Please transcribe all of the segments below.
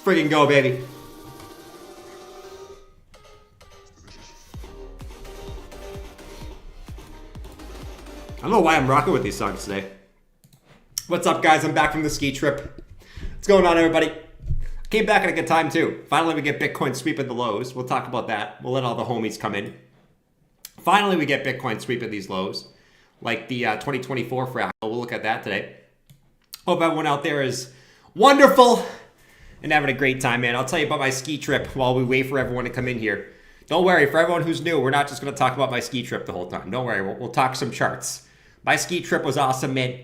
Friggin' go, baby. I don't know why I'm rocking with these songs today. What's up, guys? I'm back from the ski trip. What's going on, everybody? Came back at a good time, too. Finally, we get Bitcoin sweeping the lows. We'll talk about that. We'll let all the homies come in. Finally, we get Bitcoin sweeping these lows, like the 2024 fractal. We'll look at that today. Hope everyone out there is wonderful and having a great time, man. I'll tell you about my ski trip while we wait for everyone to come in here. Don't worry, for everyone who's new, we're not just going to talk about my ski trip the whole time. Don't worry, we'll talk some charts. My ski trip was awesome, man.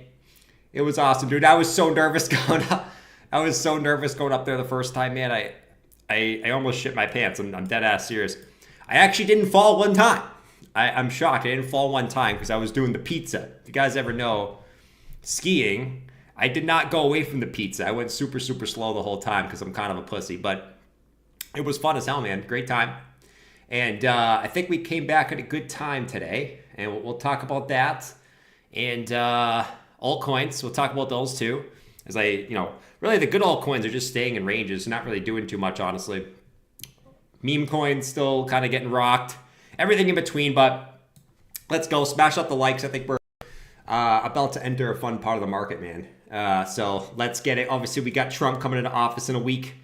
It was awesome, dude. I was so nervous going up. I was so nervous going up there the first time, man. I almost shit my pants. I'm dead ass serious. I actually didn't fall one time. I'm shocked. I didn't fall one time because I was doing the pizza. If you guys ever know, skiing, I did not go away from the pizza. I went super, super slow the whole time because I'm kind of a pussy. But it was fun as hell, man. Great time. And I think we came back at a good time today. And we'll talk about that. And altcoins, we'll talk about those too. As really the good altcoins are just staying in ranges. Not really doing too much, honestly. Meme coins still kind of getting rocked. Everything in between, but let's go. Smash up the likes. I think we're about to enter a fun part of the market, man. So let's get it. Obviously, we got Trump coming into office in a week.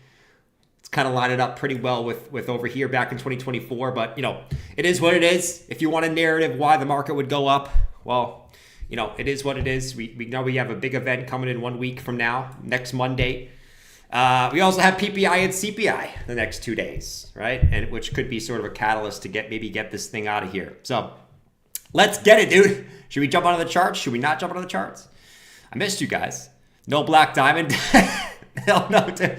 It's kind of lined up pretty well with over here back in 2024. But, it is what it is. If you want a narrative why the market would go up, well, it is what it is. We know we have a big event coming in 1 week from now, next Monday. We also have PPI and CPI the next 2 days, right? And which could be sort of a catalyst to get this thing out of here. So let's get it, dude. Should we jump onto the charts? Should we not jump onto the charts? I missed you guys. No black diamond. Hell no, dude.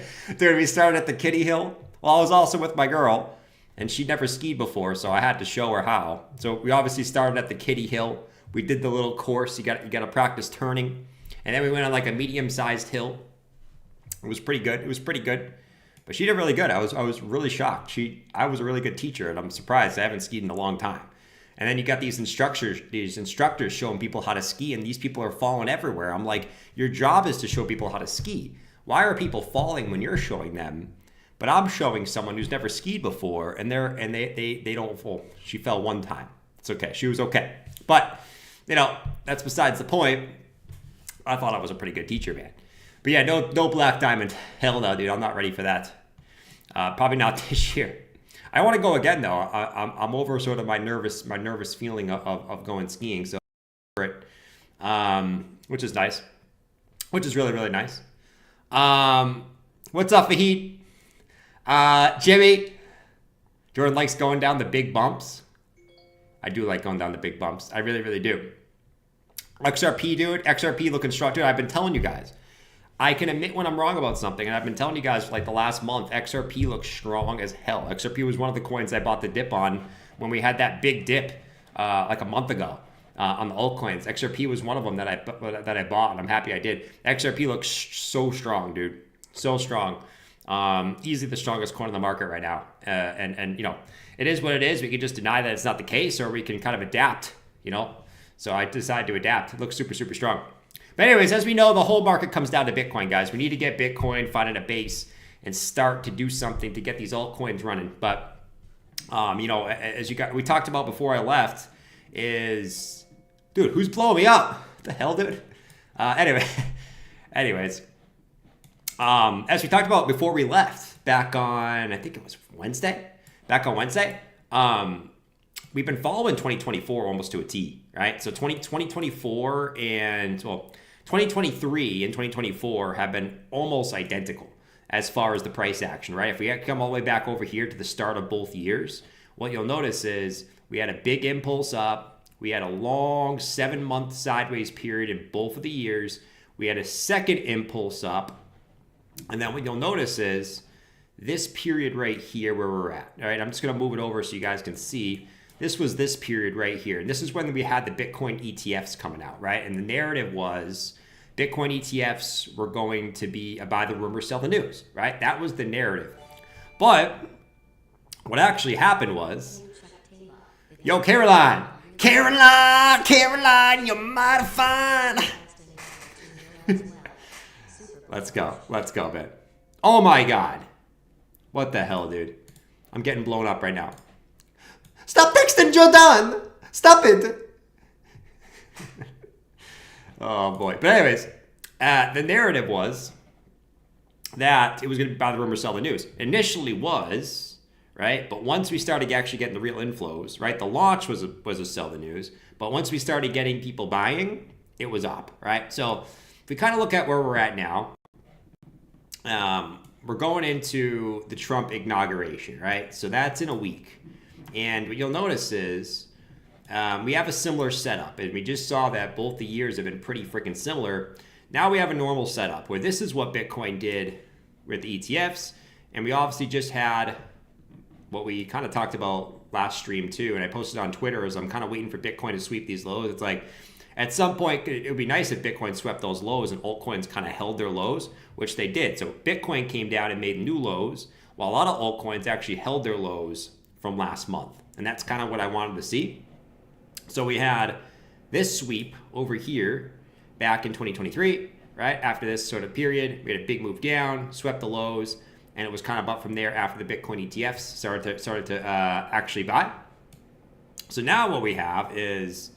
We started at the Kitty Hill. Well, I was also with my girl, and she'd never skied before, so I had to show her how. So we obviously started at the Kitty Hill. We did the little course. You got to practice turning, and then we went on like a medium-sized hill. It was pretty good. But she did really good. I was really shocked. I was a really good teacher, and I'm surprised. I haven't skied in a long time. And then you got these instructors showing people how to ski, and these people are falling everywhere. I'm like, your job is to show people how to ski. Why are people falling when you're showing them? But I'm showing someone who's never skied before, and they don't fall. She fell one time. It's okay. She was okay. But that's besides the point. I thought I was a pretty good teacher, man. But yeah, no black diamond. Hell no, dude. I'm not ready for that. Probably not this year. I want to go again though. I'm over sort of my nervous feeling of going skiing. So, which is nice. Which is really, really nice. What's up, Fahid? Jimmy. Jordan likes going down the big bumps. I do like going down the big bumps. I really, really do. XRP, dude. XRP looking strong. Dude, I've been telling you guys. I can admit when I'm wrong about something, and I've been telling you guys for like the last month, XRP looks strong as hell. XRP was one of the coins I bought the dip on when we had that big dip like a month ago on the altcoins. XRP was one of them that I bought, and I'm happy I did. XRP looks so strong, dude. So strong. Easily the strongest coin in the market right now. And it is what it is. We can just deny that it's not the case, or we can kind of adapt, So I decided to adapt. It looks super, super strong. But anyways, as we know, the whole market comes down to Bitcoin, guys. We need to get Bitcoin, find a base, and start to do something to get these altcoins running. But, as we talked about before I left, is, dude, who's blowing me up? What the hell, dude? Anyways, as we talked about before we left, back on, I think it was Wednesday. We've been following 2024 almost to a T, right? So 2024 and 2023 and 2024 have been almost identical as far as the price action, right? If we come all the way back over here to the start of both years, what you'll notice is we had a big impulse up. We had a long 7-month sideways period in both of the years. We had a second impulse up. And then what you'll notice is this period right here where we're at, all right? I'm just going to move it over so you guys can see. This was this period right here. And this is when we had the Bitcoin ETFs coming out, right? And the narrative was Bitcoin ETFs were going to be a buy the rumor, sell the news, right? That was the narrative. But what actually happened was, yo, Caroline, you're mighty fine. Let's go, man. Oh my God. What the hell, dude? I'm getting blown up right now. Stop texting Jordan! Stop it! Oh boy. But anyways, the narrative was that it was going to be buy the rumor, sell the news. Initially was, right? But once we started actually getting the real inflows, right? The launch was a sell the news. But once we started getting people buying, it was up, right? So if we kind of look at where we're at now, we're going into the Trump inauguration, right? So that's in a week. And what you'll notice is we have a similar setup. And we just saw that both the years have been pretty freaking similar. Now we have a normal setup where this is what Bitcoin did with the ETFs. And we obviously just had what we kind of talked about last stream too, and I posted on Twitter as I'm kind of waiting for Bitcoin to sweep these lows. It's like at some point it would be nice if Bitcoin swept those lows and altcoins kind of held their lows, which they did. So Bitcoin came down and made new lows, while a lot of altcoins actually held their lows from last month. And that's kind of what I wanted to see. So we had this sweep over here back in 2023, right? After this sort of period, we had a big move down, swept the lows, and it was kind of up from there after the Bitcoin ETFs started to actually buy. So now what we have is,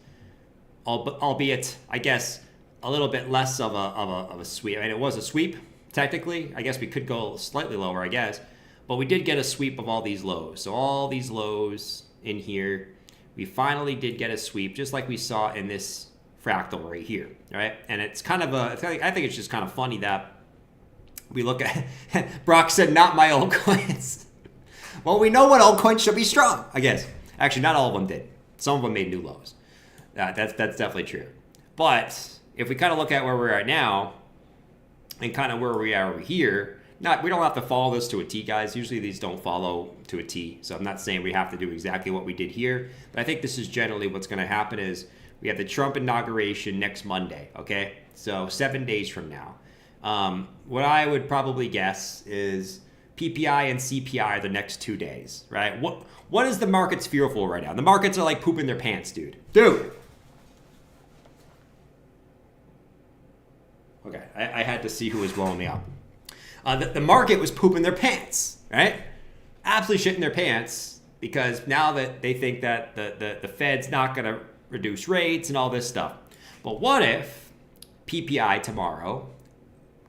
albeit I guess a little bit less of a sweep. I mean, it was a sweep technically. I guess we could go slightly lower, I guess, but we did get a sweep of all these lows. So all these lows in here, we finally did get a sweep, just like we saw in this fractal right here, right? And it's kind of I think it's just kind of funny that we look at, Brock said, not my altcoins. Well, we know what altcoins should be strong, I guess. Actually, not all of them did. Some of them made new lows. That's definitely true. But if we kind of look at where we're at now and kind of where we are over here, we don't have to follow this to a T, guys. Usually these don't follow to a T. So I'm not saying we have to do exactly what we did here. But I think this is generally what's going to happen is we have the Trump inauguration next Monday, okay? So 7 days from now. What I would probably guess is PPI and CPI are the next 2 days, right? What is the markets fearful right now? The markets are like pooping their pants, dude. Okay, I had to see who was blowing me up. The market was pooping their pants, right? Absolutely shitting their pants because now that they think that the Fed's not going to reduce rates and all this stuff. But what if PPI tomorrow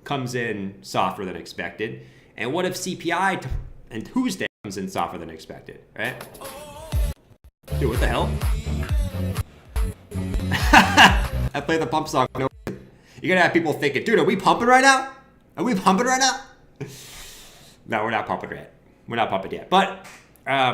comes in softer than expected? And what if CPI and Tuesday comes in softer than expected, right? Dude, what the hell? I play the pump song. No, you're gonna have people thinking, dude, are we pumping right now? Are we pumping right now? No, we're not pumping yet. We're not pumping yet. But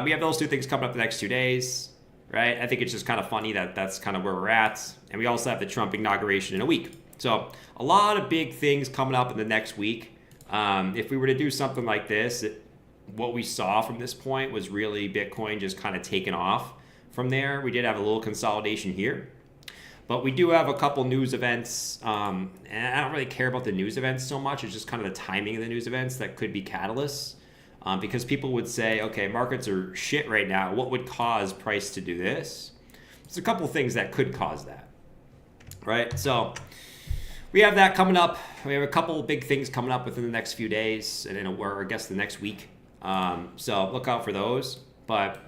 we have those two things coming up the next 2 days, right? I think it's just kind of funny that that's kind of where we're at. And we also have the Trump inauguration in a week. So a lot of big things coming up in the next week. If we were to do something like this, what we saw from this point was really Bitcoin just kind of taking off from there. We did have a little consolidation here, but we do have a couple news events. And I don't really care about the news events so much. It's just kind of the timing of the news events that could be catalysts. Because people would say, okay, markets are shit right now. What would cause price to do this? There's a couple things that could cause that, right? So we have that coming up. We have a couple of big things coming up within the next few days, or I guess the next week. So look out for those. But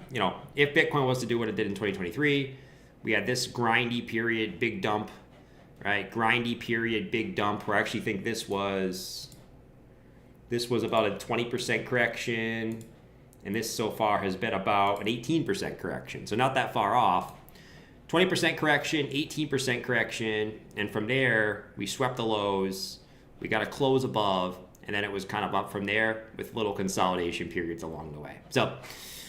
if Bitcoin was to do what it did in 2023, we had this grindy period, big dump, right? Grindy period, big dump. Where I actually think this was about a 20% correction, and this so far has been about an 18% correction. So not that far off. 20% correction, 18% correction, and from there, we swept the lows, we got a close above, and then it was kind of up from there with little consolidation periods along the way. So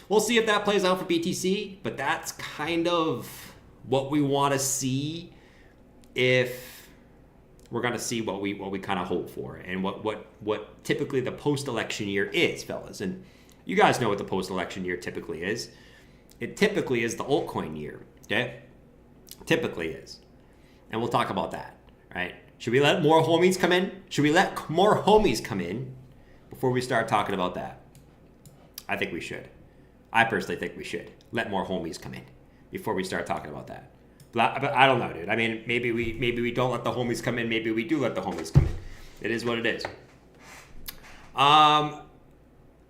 we'll see if that plays out for BTC, but that's kind of what we want to see if we're going to see what we kind of hope for and what typically the post-election year is, fellas. And you guys know what the post-election year typically is. It typically is the altcoin year, okay? Typically is. And we'll talk about that, right? Should we let more homies come in? Should we let more homies come in before we start talking about that? I think we should. I personally think we should let more homies come in before we start talking about that. But I don't know, dude. I mean, maybe we don't let the homies come in. Maybe we do let the homies come in. It is what it is.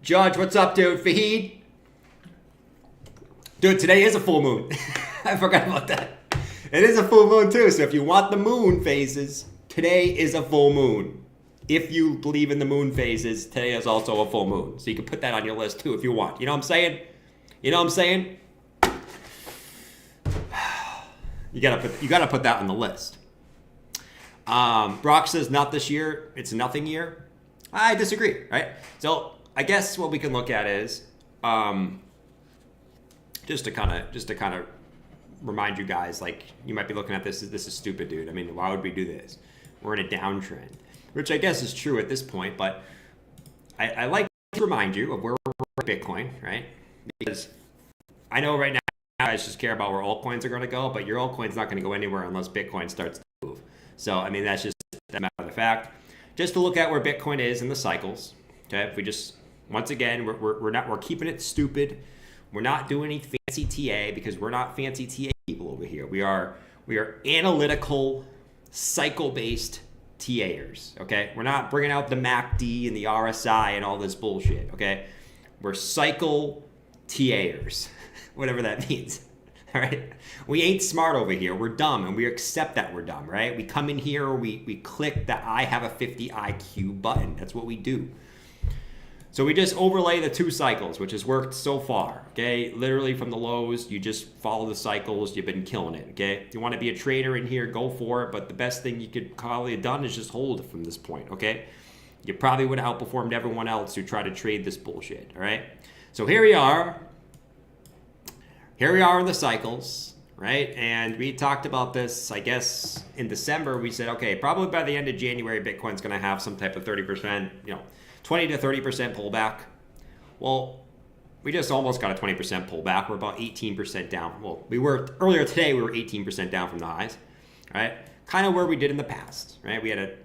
Judge, what's up, dude? Fahid? Dude, today is a full moon. I forgot about that. It is a full moon too, so if you want the moon phases, today is a full moon. If you believe in the moon phases, today is also a full moon. So you can put that on your list too if you want. You know what I'm saying? You know what I'm saying? You gotta put that on the list. Brock says not this year, it's a nothing year. I disagree, right? So I guess what we can look at is just to kind of remind you guys, like, you might be looking at this is stupid, dude. I mean, why would we do this? We're in a downtrend, which I guess is true at this point, but I like to remind you of where we're at Bitcoin, right? Because I know right now you guys just care about where altcoins are going to go, but your altcoin's not going to go anywhere unless Bitcoin starts to move. So, I mean, that's just a matter of the fact. Just to look at where Bitcoin is in the cycles. Okay, if we just, once again, we're keeping it stupid. We're not doing any fancy TA because we're not fancy TA people over here. We are analytical, cycle-based TAers. Okay, we're not bringing out the MACD and the RSI and all this bullshit. Okay, we're cycle TAers, whatever that means. All right, we ain't smart over here. We're dumb, and we accept that we're dumb. Right? We come in here, we click the I have a 50 IQ button. That's what we do. So we just overlay the 2 cycles, which has worked so far, okay? Literally from the lows, you just follow the cycles, you've been killing it, okay? If you want to be a trader in here, go for it, but the best thing you could probably have done is just hold from this point, okay? You probably would have outperformed everyone else who tried to trade this bullshit, all right? So here we are. Here we are in the cycles, right? And we talked about this, I guess, in December. We said, okay, probably by the end of January, Bitcoin's going to have some type of 30%, 20 to 30% pullback. Well, we just almost got a 20% pullback. We're about 18% down. Well, we were earlier today, we were 18% down from the highs, right? Kind of where we did in the past, right? We had a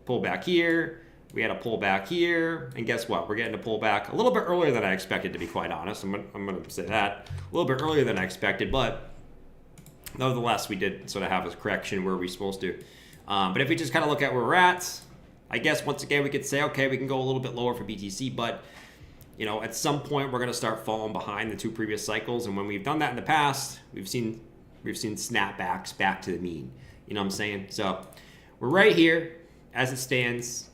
pullback here, we had a pullback here, and guess what? We're getting a pullback a little bit earlier than I expected, to be quite honest. I'm going to say that. A little bit earlier than I expected, but nevertheless, we did sort of have a correction where we're supposed to. But if we just kind of look at where we're at, I guess once again we could say, okay, we can go a little bit lower for BTC, but at some point we're going to start falling behind the 2 previous cycles, and when we've done that in the past, we've seen snapbacks back to the mean. You know what I'm saying? So we're right here as it stands,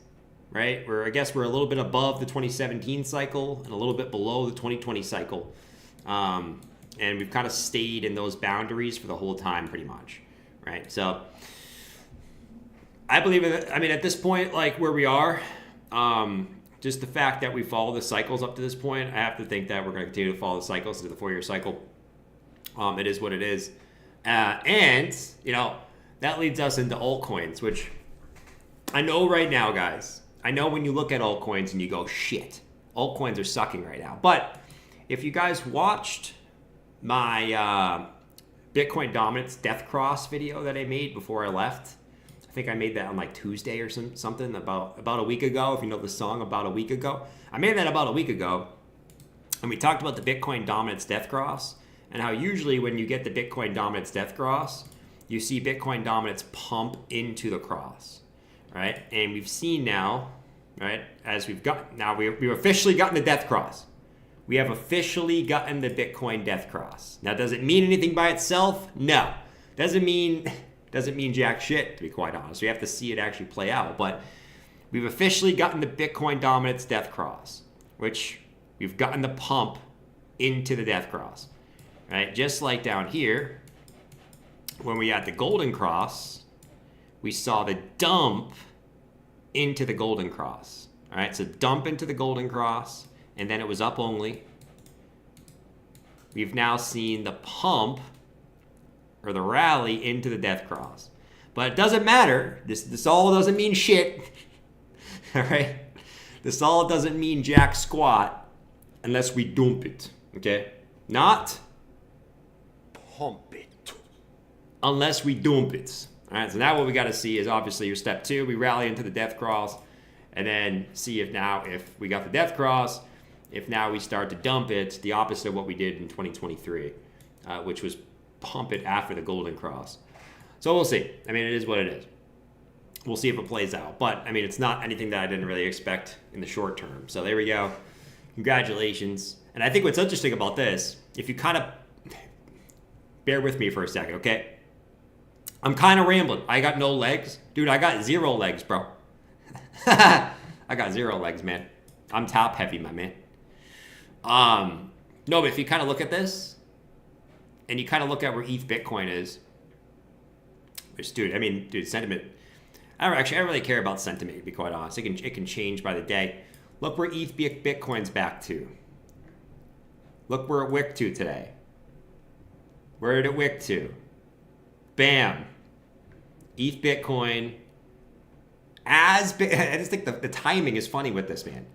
right? I guess we're a little bit above the 2017 cycle and a little bit below the 2020 cycle, and we've kind of stayed in those boundaries for the whole time, pretty much, right? So I believe it. I mean, at this point, like where we are, just the fact that we follow the cycles up to this point, I have to think that we're going to continue to follow the cycles to the 4-year cycle. It is what it is. And, that leads us into altcoins, which I know right now, guys. I know when you look at altcoins and you go, shit, altcoins are sucking right now. But if you guys watched my Bitcoin dominance death cross video that I made before I left, I think I made that on like Tuesday or something about a week ago. If you know the song, About a Week Ago. I made that about a week ago. And we talked about the Bitcoin dominance death cross and how usually when you get the Bitcoin dominance death cross, you see Bitcoin dominance pump into the cross, right? And we've seen now, right, as we've officially gotten the death cross. We have officially gotten the Bitcoin death cross. Now, does it mean anything by itself? No. Doesn't mean jack shit, to be quite honest. We have to see it actually play out. But we've officially gotten the Bitcoin dominance death cross, which we've gotten the pump into the death cross, right? Just like down here, when we had the golden cross, we saw the dump into the golden cross. All right, so dump into the golden cross, and then it was up only. We've now seen the pump or the rally into the death cross. But it doesn't matter. This all doesn't mean shit. All right? This all doesn't mean jack squat unless we dump it. Okay? Not pump it. Unless we dump it. All right? So now what we got to see is obviously your step 2. We rally into the death cross and then see if we got the death cross, if now we start to dump it, the opposite of what we did in 2023, which was pump it after the golden cross. So we'll see. I mean, it is what it is. We'll see if it plays out. But, I mean, it's not anything that I didn't really expect in the short term. So there we go. Congratulations. And I think what's interesting about this, if you kind of bear with me for a second, okay? I'm kind of rambling. I got no legs. Dude, I got 0 legs, bro. I got 0 legs, man. I'm top heavy, my man. No, but if you kind of look at this, and you kind of look at where ETH Bitcoin is, which, dude, sentiment. I don't really care about sentiment, to be quite honest. It can change by the day. Look where ETH Bitcoin's back to. Look where it wicked to today. Where did it wick to? Bam. ETH Bitcoin. I just think the timing is funny with this, man.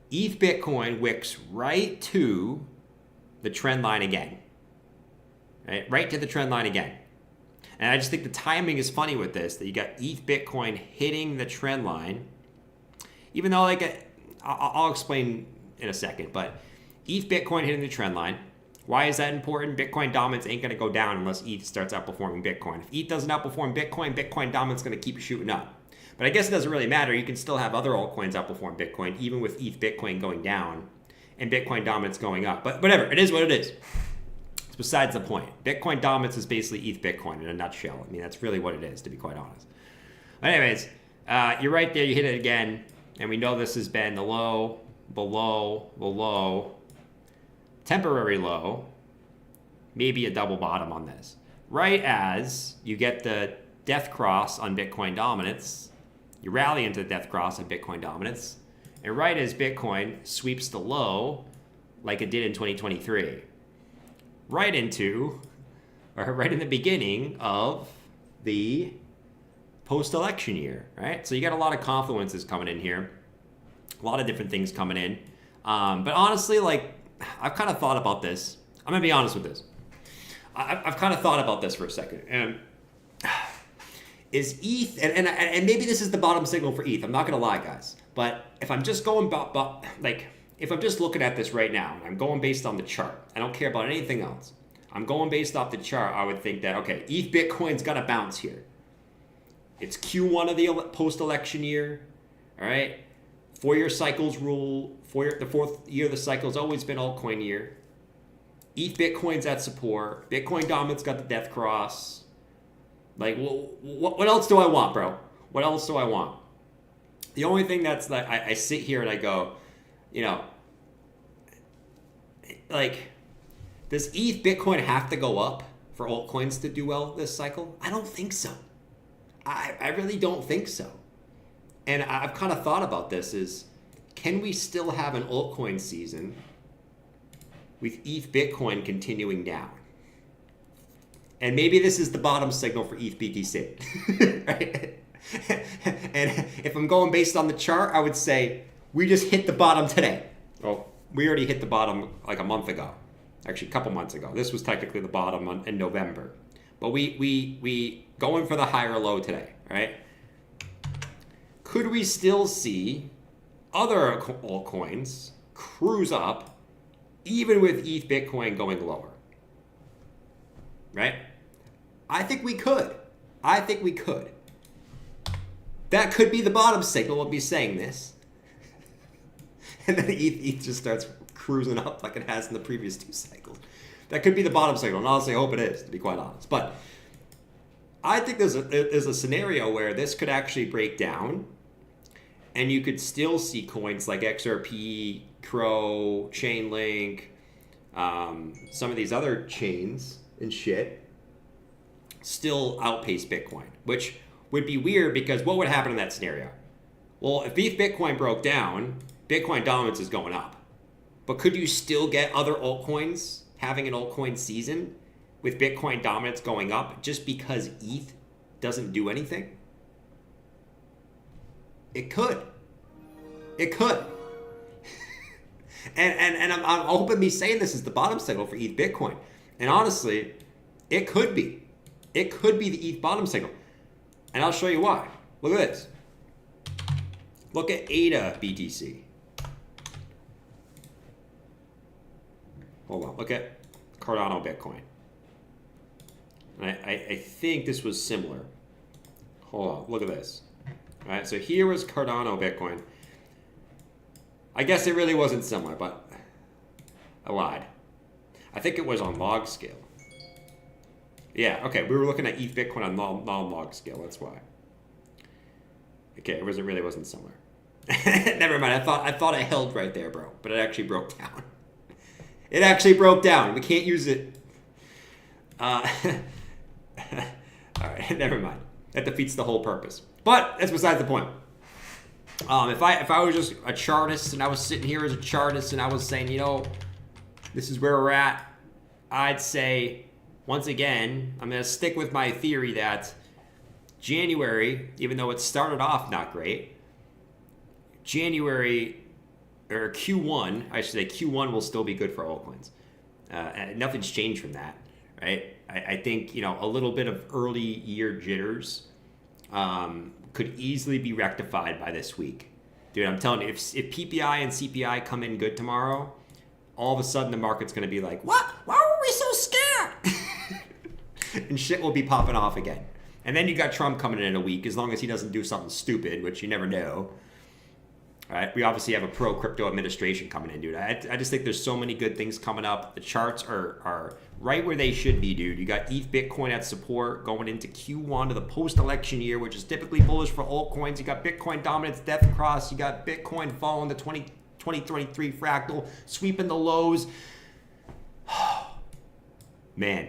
ETH Bitcoin wicks right to the trend line again. right to the trend line again. And I just think the timing is funny with this, that you got ETH Bitcoin hitting the trend line, even though like I'll explain in a second, but ETH Bitcoin hitting the trend line. Why is that important? Bitcoin dominance ain't going to go down unless ETH starts outperforming Bitcoin. If ETH doesn't outperform Bitcoin, Bitcoin dominance is going to keep shooting up. But I guess it doesn't really matter. You can still have other altcoins outperform Bitcoin, even with ETH Bitcoin going down and Bitcoin dominance going up. But whatever, it is what it is. It's besides the point. Bitcoin dominance is basically ETH Bitcoin in a nutshell. I mean, that's really what it is, to be quite honest. But anyways, you're right there. You hit it again. And we know this has been the low, below, the low, temporary low, maybe a double bottom on this. Right as you get the death cross on Bitcoin dominance, you rally into the death cross on Bitcoin dominance, and right as Bitcoin sweeps the low, like it did in 2023, right in the beginning of the post-election year, right? So you got a lot of confluences coming in here, a lot of different things coming in. But honestly, like, I've kind of thought about this. I'm going to be honest with this. I've kind of thought about this for a second. And is ETH, and maybe this is the bottom signal for ETH. I'm not going to lie, guys. But if I'm just going if I'm just looking at this right now, and I'm going based on the chart, I don't care about anything else. I'm going based off the chart. I would think that, okay, ETH Bitcoin's got to bounce here. It's Q1 of the post-election year, all right? 4-year cycles rule. The fourth year of the cycle has always been altcoin year. ETH Bitcoin's at support. Bitcoin dominance got the death cross. Like, what else do I want, bro? What else do I want? The only thing that's like, I sit here and I go, like, does ETH Bitcoin have to go up for altcoins to do well this cycle? I don't think so. I really don't think so. And I've kind of thought about this is, can we still have an altcoin season with ETH Bitcoin continuing down? And maybe this is the bottom signal for ETH BTC, right? And if I'm going based on the chart, I would say we just hit the bottom today. Well, we already hit the bottom like a month ago. Actually, a couple months ago. This was technically the bottom in November. But we going for the higher low today, right? Could we still see other altcoins cruise up even with ETH Bitcoin going lower? Right? I think we could. That could be the bottom signal of me saying this. And then ETH just starts cruising up like it has in the previous 2 cycles. That could be the bottom signal, and honestly, I hope it is, to be quite honest. But I think there's a scenario where this could actually break down, and you could still see coins like XRP, Crow, Chainlink, some of these other chains and shit still outpace Bitcoin, which would be weird because what would happen in that scenario? Well, if ETH Bitcoin broke down, Bitcoin dominance is going up. But could you still get other altcoins having an altcoin season with Bitcoin dominance going up just because ETH doesn't do anything? It could. and I'm hoping me saying this is the bottom signal for ETH Bitcoin. And honestly, it could be. It could be the ETH bottom signal. And I'll show you why. Look at this. Look at ADA BTC. Hold on. Look at Cardano Bitcoin. And I think this was similar. Hold on. Look at this. All right. So here was Cardano Bitcoin. I guess it really wasn't similar, but I lied. I think it was on log scale. Yeah, okay, we were looking at ETH Bitcoin on non-log scale, that's why. Okay, it really wasn't similar. Never mind, I thought I held right there, bro, but it actually broke down. It actually broke down. We can't use it. All right, never mind. That defeats the whole purpose. But that's besides the point. If I was just a chartist and I was sitting here as a chartist and I was saying, this is where we're at, I'd say, once again, I'm going to stick with my theory that January, even though it started off not great, January, or Q1, I should say Q1 will still be good for altcoins. Nothing's changed from that, right? I think, a little bit of early year jitters could easily be rectified by this week. Dude, I'm telling you, if PPI and CPI come in good tomorrow, all of a sudden the market's going to be like, what? Why were we so scared? And shit will be popping off again. And then you got Trump coming in a week, as long as he doesn't do something stupid, which you never know. All right, we obviously have a pro-crypto administration coming in, dude. I just think there's so many good things coming up. The charts are right where they should be, dude. You got ETH Bitcoin at support going into Q1 of the post-election year, which is typically bullish for altcoins. You got Bitcoin dominance, death cross. You got Bitcoin following the 2023 fractal, sweeping the lows. Man,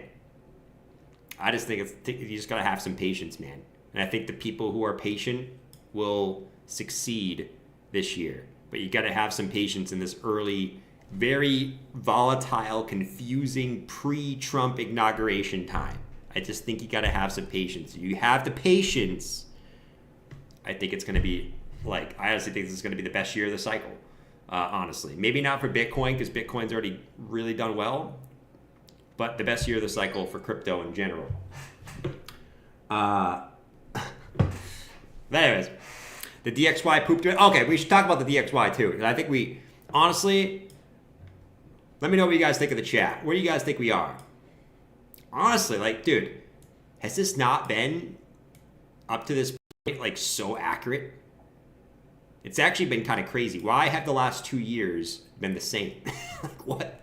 I just think you just got to have some patience, man. And I think the people who are patient will succeed this year. But you got to have some patience in this early, very volatile, confusing pre-Trump inauguration time. I just think you got to have some patience. You have the patience. I think it's going to be I honestly think this is going to be the best year of the cycle. Honestly, maybe not for Bitcoin because Bitcoin's already really done well, but the best year of the cycle for crypto in general. But anyways, the DXY pooped it. Okay, we should talk about the DXY too. I think we, honestly, let me know what you guys think of the chat. Where do you guys think we are? Honestly, dude, has this not been up to this point, so accurate? It's actually been kind of crazy. Why have the last 2 years been the same? What?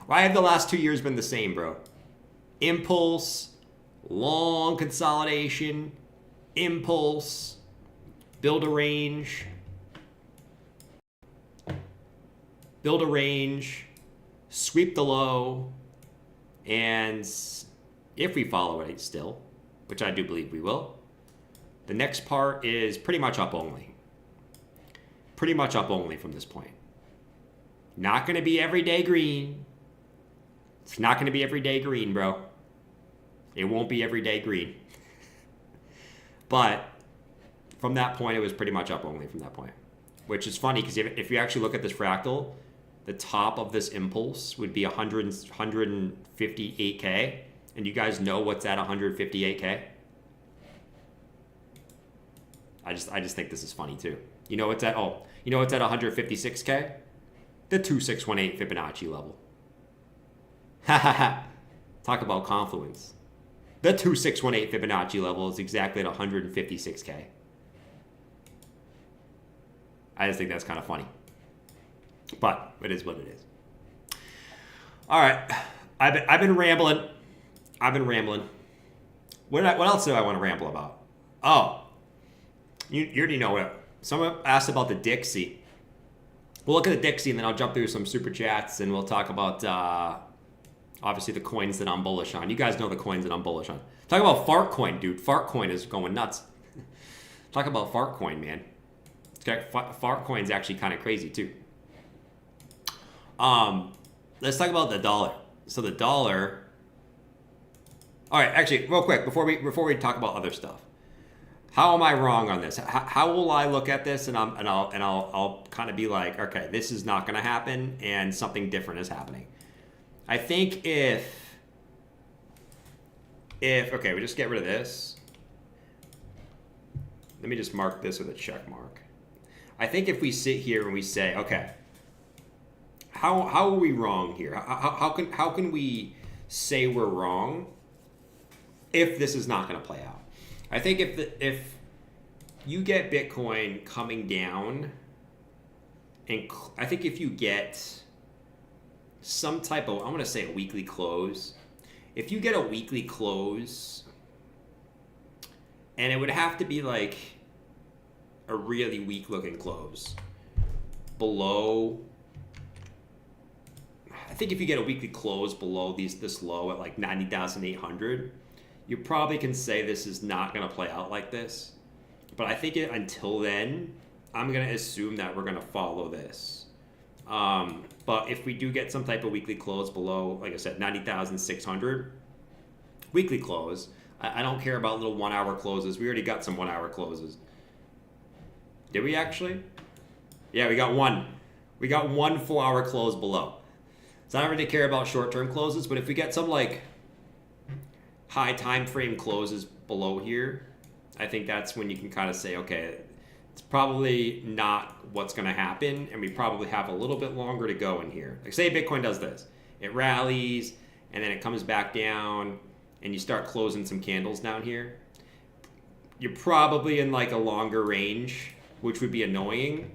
Why have the last 2 years been the same, bro? Impulse, long consolidation, impulse, build a range, sweep the low, and if we follow it still, which I do believe we will, the next part is pretty much up only. Pretty much up only from this point. Not going to be everyday green. It's not going to be everyday green, bro. It won't be everyday green. But from that point, it was pretty much up only from that point. Which is funny because if you actually look at this fractal, the top of this impulse would be 158K. And you guys know what's at 158K? I just think this is funny too. You know what's at 156K? The 2618 Fibonacci level. Talk about confluence. The 2618 Fibonacci level is exactly at 156K. I just think that's kind of funny. But it is what it is. All right. I've been rambling. What else do I want to ramble about? Oh, you already know what. Someone asked about the Dixie. We'll look at the Dixie and then I'll jump through some super chats and we'll talk about obviously the coins that I'm bullish on. You guys know the coins that I'm bullish on. Talk about Fartcoin, dude. Fartcoin is going nuts. Talk about Fartcoin, man. Fartcoin's actually kind of crazy too. Let's talk about the dollar. So the dollar. All right, actually, real quick before we talk about other stuff. How am I wrong on this? How will I look at this and I'll kind of be like, okay, this is not going to happen and something different is happening. I think if okay, we just get rid of this. Let me just mark this with a check mark. I think if we sit here and we say, okay, how are we wrong here? How can we say we're wrong if this is not going to play out? I think if you get Bitcoin coming down, and I think if you get some type of, I'm going to say a weekly close. If you get a weekly close, and it would have to be like a really weak looking close below, I think if you get a weekly close below this low at like 90,800, you probably can say this is not going to play out like this. But I think until then, I'm going to assume that we're going to follow this. But if we do get some type of weekly close below, like I said, 90,600, weekly close, I don't care about little 1 hour closes. We already got some 1 hour closes. Did we actually? Yeah, we got one. We got 1 full hour close below. So I don't really care about short-term closes, but if we get some like high time frame closes below here, I think that's when you can kind of say, okay, it's probably not what's going to happen, and we probably have a little bit longer to go in here. Like say Bitcoin does this. It rallies, and then it comes back down, and you start closing some candles down here. You're probably in like a longer range, which would be annoying.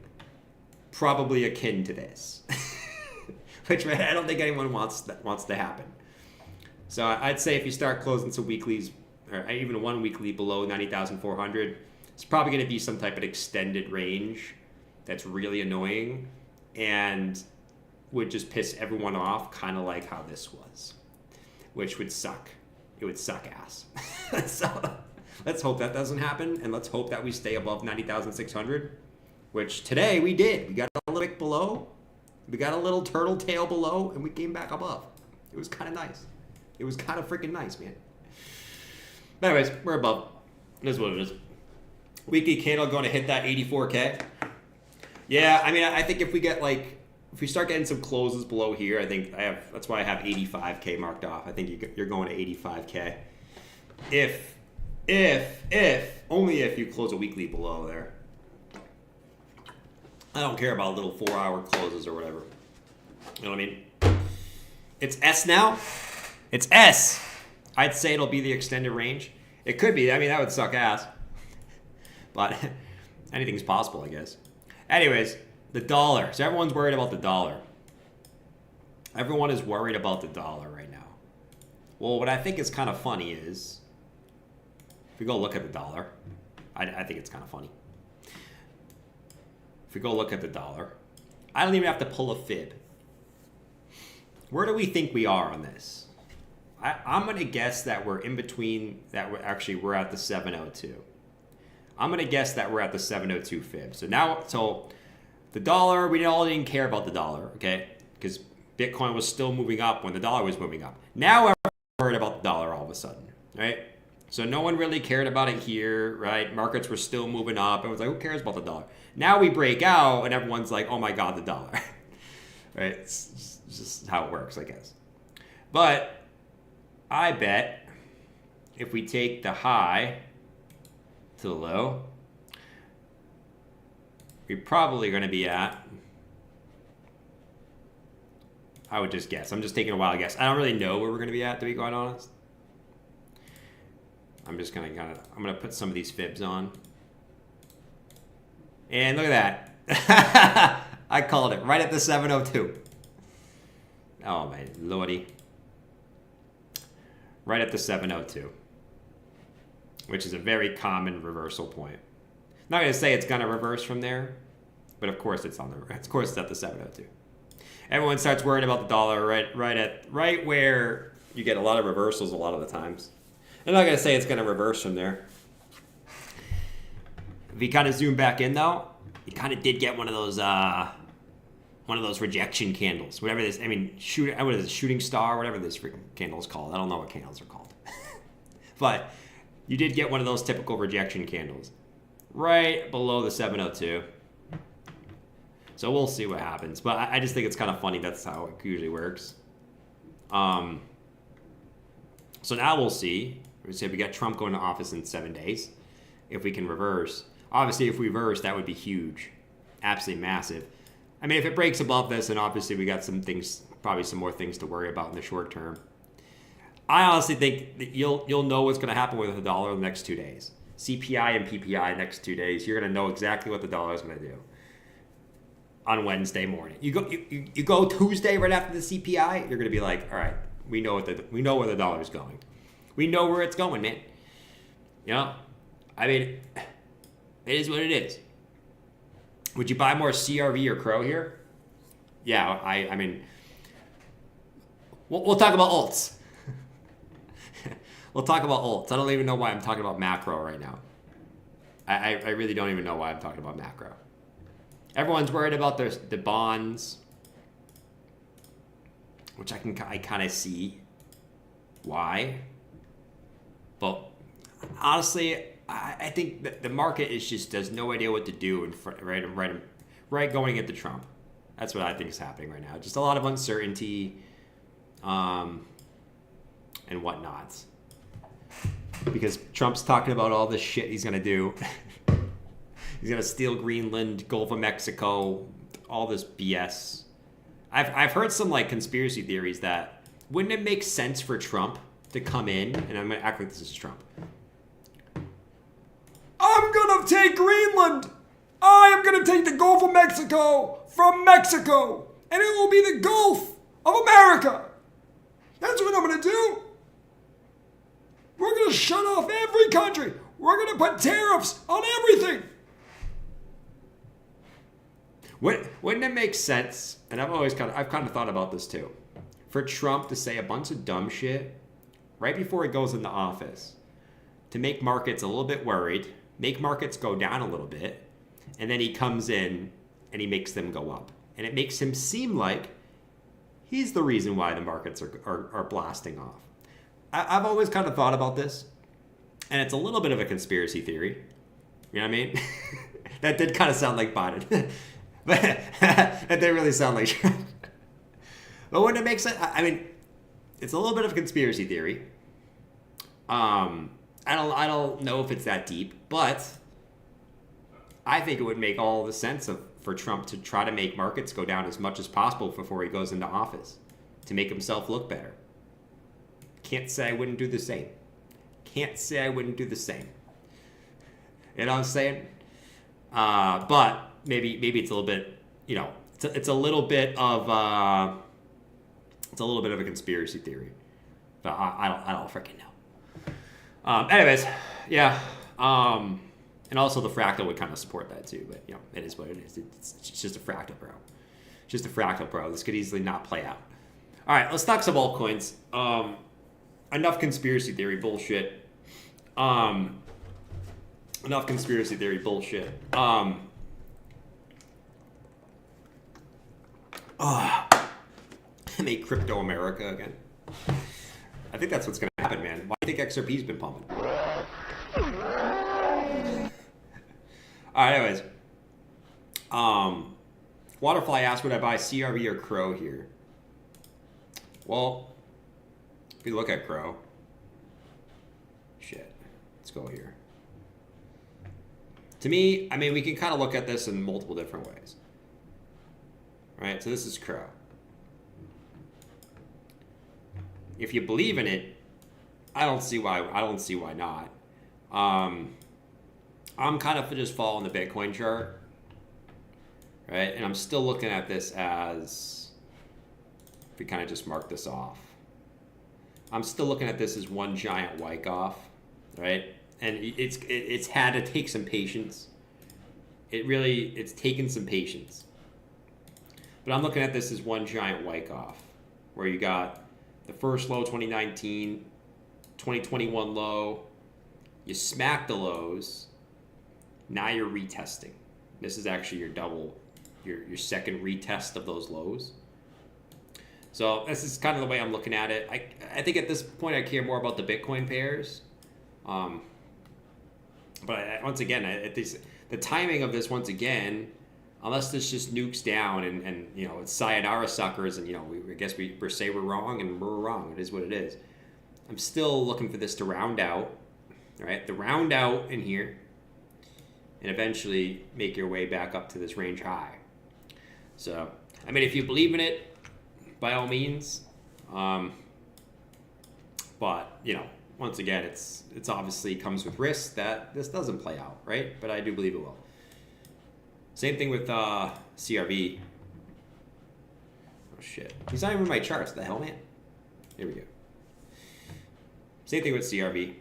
Probably akin to this. Which I don't think anyone wants to happen. So I'd say if you start closing some weeklies, or even one weekly below 90,400, it's probably going to be some type of extended range that's really annoying and would just piss everyone off, kind of like how this was, which would suck. It would suck ass. So let's hope that doesn't happen, and let's hope that we stay above 90,600, which today we did. We got a little bit below, we got a little turtle tail below, and we came back above. It was kind of nice. It was kind of freaking nice, man. But anyways, we're above. It is what it is. Weekly candle going to hit that 84K. Yeah, I mean, I think if we get like, if we start getting some closes below here, I think that's why I have 85K marked off. I think you're going to 85K. Only if you close a weekly below there. I don't care about little 4-hour closes or whatever. You know what I mean? It's S now. It's S. I'd say it'll be the extended range. It could be. I mean, that would suck ass. But anything's possible, I guess. Anyways, the dollar. So everyone's worried about the dollar. Everyone is worried about the dollar right now. Well, what I think is kind of funny is, if we go look at the dollar, I think it's kind of funny. If we go look at the dollar, I don't even have to pull a fib. Where do we think we are on this? I'm going to guess that we're in between, that we're at the 702. I'm going to guess that we're at the 702 fib. So the dollar, we all didn't care about the dollar, okay? Because Bitcoin was still moving up when the dollar was moving up. Now everyone's worried about the dollar all of a sudden, right? So no one really cared about it here, right? Markets were still moving up. Everyone's like, who cares about the dollar? Now we break out and everyone's like, oh my God, the dollar, right? It's just how it works, I guess. But I bet if we take the high to the low, we're probably going to be at, I would just guess. I'm just taking a wild guess. I don't really know where we're going to be at, to be quite honest. I'm just going to I'm going to put some of these fibs on. And look at that. I called it right at the 702. Oh my lordy. Right at the 702. Which is a very common reversal point. I'm not going to say it's going to reverse from there, but of course it's at the 702. Everyone starts worrying about the dollar right where you get a lot of reversals a lot of the times. I'm not going to say it's going to reverse from there. If you kind of zoom back in though, you kind of did get one of those rejection candles, whatever this. I mean, what is it, shooting star, whatever this freaking candle is called. I don't know what candles are called, but you did get one of those typical rejection candles right below the 702. So we'll see what happens. But I just think it's kind of funny. That's how it usually works. So now we'll see. We say we got Trump going to office in 7 days. If we can reverse. Obviously, if we reverse, that would be huge. Absolutely massive. I mean, if it breaks above this, then obviously we got some things, probably some more things to worry about in the short term. I honestly think that you'll know what's going to happen with the dollar in the next 2 days. CPI and PPI next 2 days. You're going to know exactly what the dollar is going to do on Wednesday morning. You go Tuesday right after the CPI. You're going to be like, all right, we know where the dollar is going. We know where it's going, man. You know, I mean, it is what it is. Would you buy more CRV or Crow here? Yeah, I mean, we'll talk about alts. We'll talk about alts. I don't even know why I'm talking about macro right now. I really don't even know why I'm talking about macro. Everyone's worried about the bonds, which I kind of see why. But honestly, I think that the market does no idea what to do in front, right going into Trump. That's what I think is happening right now. Just a lot of uncertainty, and whatnot. because Trump's talking about all this shit he's gonna do. He's gonna steal Greenland, Gulf of Mexico, all this BS. I've heard some like conspiracy theories that wouldn't it make sense for Trump to come in, and I'm gonna act like this is Trump. I'm gonna take Greenland. I am gonna take the Gulf of Mexico from Mexico, and it will be the Gulf of America. That's what I'm gonna do. We're gonna shut off every country. We're gonna put tariffs on everything. Wouldn't it make sense? And I've kind of thought about this too, for Trump to say a bunch of dumb shit right before he goes into office, to make markets a little bit worried, make markets go down a little bit, and then he comes in and he makes them go up, and it makes him seem like he's the reason why the markets are blasting off. I've always kind of thought about this, and it's a little bit of a conspiracy theory. You know what I mean? That did kind of sound like Biden. But that didn't really sound like Trump. But wouldn't it make sense? I mean, it's a little bit of a conspiracy theory. I don't know if it's that deep, but I think it would make all the sense for Trump to try to make markets go down as much as possible before he goes into office, to make himself look better. Can't say I wouldn't do the same. Can't say I wouldn't do the same. You know what I'm saying? But maybe it's a little bit, it's a little bit of a conspiracy theory. But I don't freaking know. Anyways, yeah. And also the fractal would kind of support that too. But it is what it is. It's just a fractal, bro. Just a fractal, bro. This could easily not play out. All right, let's talk some altcoins. Enough conspiracy theory bullshit. Enough conspiracy theory bullshit. Make crypto America again. I think that's what's going to happen, man. Why do you think XRP's been pumping? All right, anyways. Waterfly asked, would I buy CRV or Crow here? Well, if you look at Crow, shit, let's go here. To me, I mean, we can kind of look at this in multiple different ways. Right, so this is Crow. If you believe in it, I don't see why not. I'm kind of just following the Bitcoin chart, right? And I'm still looking at this as, if we kind of just mark this off, I'm still looking at this as one giant wipe-off, right? And it's had to take some patience. It's taken some patience. But I'm looking at this as one giant wipe-off, where you got the first low 2019, 2021 low, you smack the lows, now you're retesting. This is actually your second retest of those lows. So this is kind of the way I'm looking at it. I think at this point I care more about the Bitcoin pairs. But once again, the timing of this, once again, unless this just nukes down and it's sayonara suckers, and I guess we say we're wrong and we're wrong. It is what it is. I'm still looking for this to round out, right? The round out in here, and eventually make your way back up to this range high. So, I mean, if you believe in it, by all means. But once again, it's obviously comes with risk that this doesn't play out, right? But I do believe it will. Same thing with CRV. Oh shit, he's not even in my charts. The hell, man. There we go. Same thing with CRV.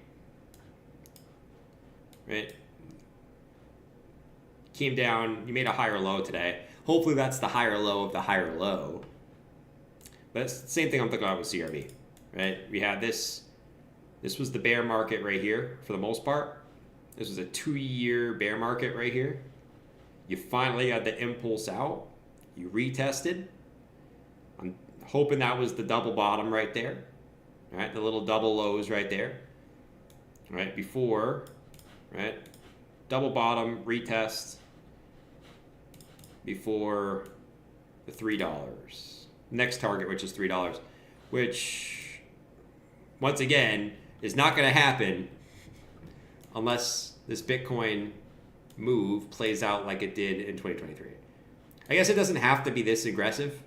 Right? Came down. You made a higher low today. Hopefully that's the higher low of the higher low. But it's the same thing I'm thinking about with CRV. Right? We had this. This was the bear market right here for the most part. This was a 2-year bear market right here. You finally had the impulse out. You retested. I'm hoping that was the double bottom right there. All right, the little double lows right there. All right, before, right, double bottom, retest before the $3. Next target, which is $3, which, once again, is not going to happen unless this Bitcoin move plays out like it did in 2023. I guess it doesn't have to be this aggressive,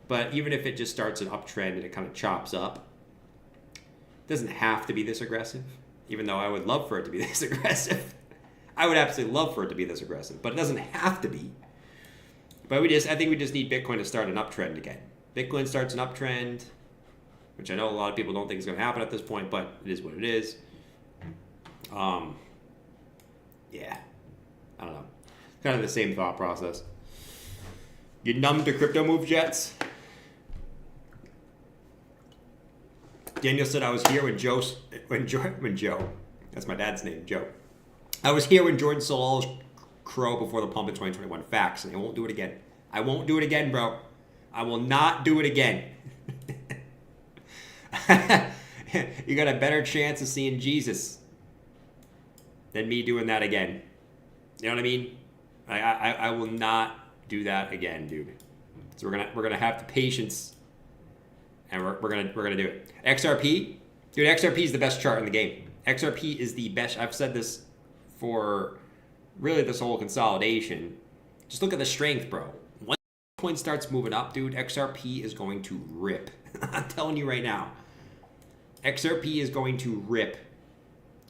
but even if it just starts an uptrend and it kind of chops up, it doesn't have to be this aggressive, even though I would love for it to be this aggressive. I would absolutely love for it to be this aggressive, but it doesn't have to be. But I think we just need Bitcoin to start an uptrend again. Bitcoin starts an uptrend, which I know a lot of people don't think is going to happen at this point, but it is what it is. Yeah, I don't know. Kind of the same thought process. You numb to crypto moves, Jets? Daniel said I was here when Joe, that's my dad's name, Joe. I was here when Jordan sold all his crow before the pump in 2021. Facts, and I won't do it again. I won't do it again, bro. I will not do it again. You got a better chance of seeing Jesus than me doing that again. You know what I mean? I will not do that again, dude. So we're gonna have the patience, and we're gonna do it. XRP, dude. XRP is the best chart in the game. XRP is the best. I've said this for really this whole consolidation. Just look at the strength, bro. Once Bitcoin starts moving up, dude, XRP is going to rip. I'm telling you right now. XRP is going to rip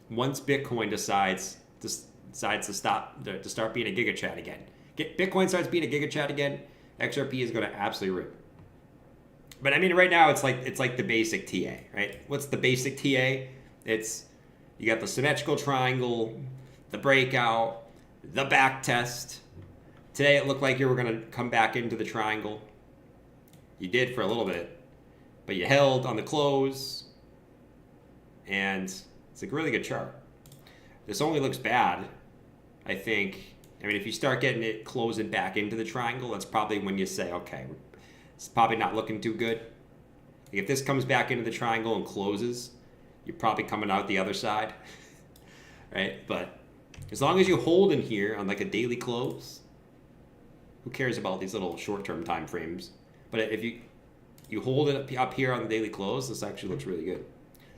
once Bitcoin decides to start being a giga chat again. Bitcoin starts being a giga chat again, XRP is going to absolutely rip. But I mean, right now it's like the basic TA, right? What's the basic TA? It's you got the symmetrical triangle, the breakout, the back test. Today it looked like you were going to come back into the triangle. You did for a little bit, but you held on the close, and it's a really good chart. This only looks bad, I think. I mean, if you start getting it closing back into the triangle, that's probably when you say, okay, it's probably not looking too good. If this comes back into the triangle and closes, you're probably coming out the other side, right? But as long as you hold in here on like a daily close, who cares about these little short-term time frames? But if you hold it up here on the daily close, this actually looks really good.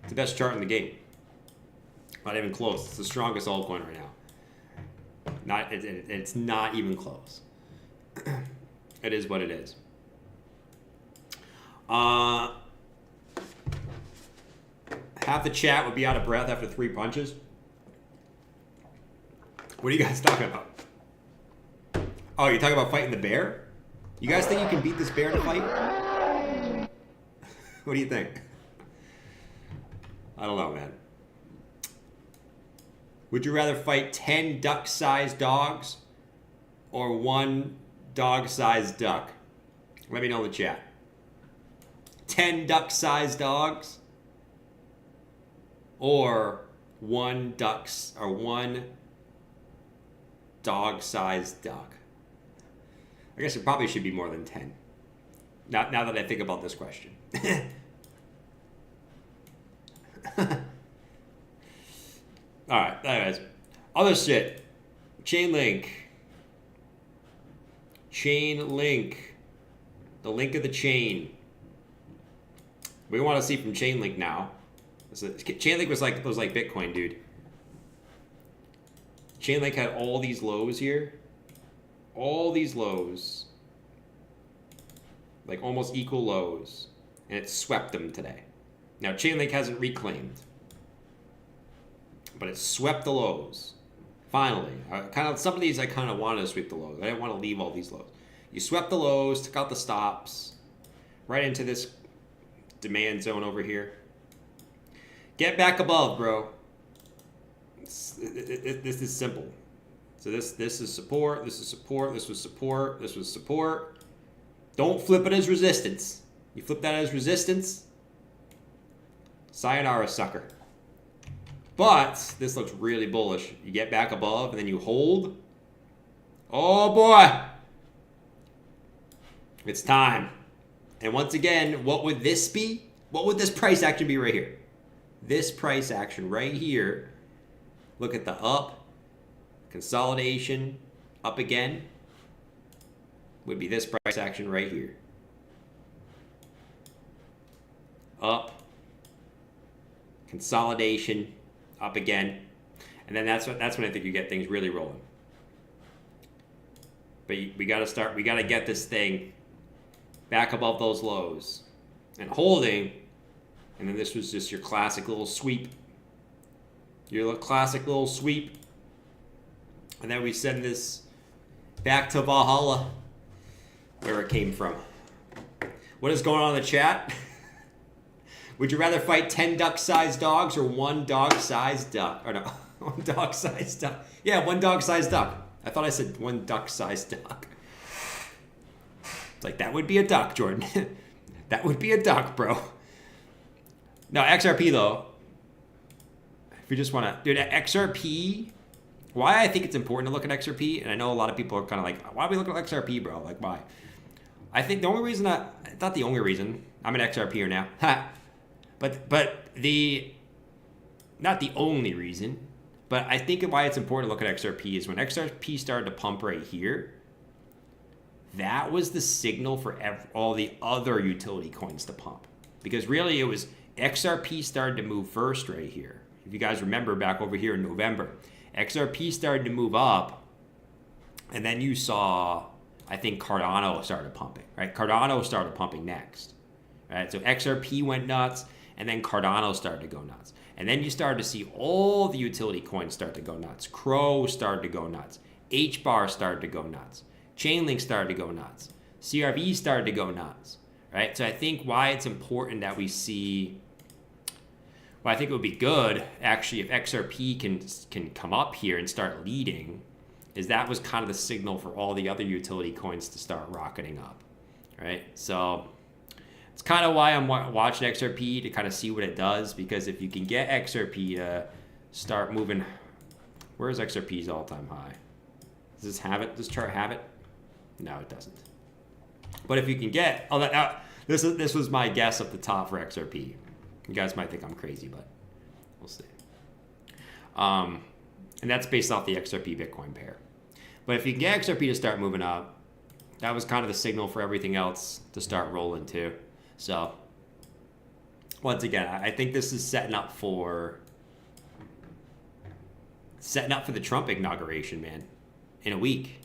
It's the best chart in the game. Not even close. It's the strongest altcoin right now. It's not even close. It is what it is. Half the chat would be out of breath after 3 punches. What are you guys talking about? Oh, you're talking about fighting the bear? You guys think you can beat this bear in a fight? What do you think? I don't know, man. Would you rather fight 10 duck-sized dogs or 1 dog-sized duck? Let me know in the chat. 10 duck-sized dogs or 1 dog-sized duck? I guess it probably should be more than 10. Now that I think about this question. All right, anyways, other shit. Chainlink, the link of the chain. We want to see from Chainlink now. Chainlink was like Bitcoin, dude. Chainlink had all these lows here, all these lows, like almost equal lows, and it swept them today. Now Chainlink hasn't reclaimed, but it swept the lows. Finally, some of these I kind of wanted to sweep the lows. I didn't want to leave all these lows. You swept the lows, took out the stops, right into this demand zone over here. Get back above, bro. This is simple. So this is support. This is support. This was support. This was support. Don't flip it as resistance. You flip that as resistance, sayonara, sucker. But this looks really bullish. You get back above and then you hold. Oh boy. It's time. And once again, what would this be? What would this price action be right here? This price action right here. Look at the up, consolidation, up again. Would be this price action right here. Up, consolidation, up again. And then that's when I think you get things really rolling. But we got to get this thing back above those lows and holding. And then this was just your classic little sweep. Your classic little sweep. And then we send this back to Valhalla, where it came from. What is going on in the chat? Would you rather fight 10 duck-sized dogs or one dog-sized duck? Or no, one dog-sized duck. Yeah, one dog-sized duck. I thought I said one duck-sized duck. It's like, that would be a duck, Jordan. That would be a duck, bro. No, XRP, though. If you just want to... Dude, XRP... Why I think it's important to look at XRP, and I know a lot of people are kind of like, why are we looking at XRP, bro? Like, why? I think the only reason not the only reason, I'm an XRPer now. But not the only reason, but I think why it's important to look at XRP is when XRP started to pump right here, that was the signal for all the other utility coins to pump. Because really it was XRP started to move first right here. If you guys remember back over here in November, XRP started to move up, and then you saw, I think Cardano started pumping, right? Cardano started pumping next, right? So XRP went nuts, and then Cardano started to go nuts. And then you started to see all the utility coins start to go nuts. Crow started to go nuts. HBAR started to go nuts. Chainlink started to go nuts. CRV started to go nuts, right? So I think why it's important that we see... Well, I think it would be good, actually, if XRP can come up here and start leading, is that was kind of the signal for all the other utility coins to start rocketing up, right? So it's kind of why I'm watching XRP, to kind of see what it does, because if you can get XRP to start moving... Where's XRP's all-time high? Does this chart have it? No, it doesn't. But if you can get... This was my guess at the top for XRP. You guys might think I'm crazy, but we'll see. And that's based off the XRP Bitcoin pair. But if you can get XRP to start moving up, that was kind of the signal for everything else to start rolling too. So once again, I think this is setting up for the Trump inauguration, man, in a week.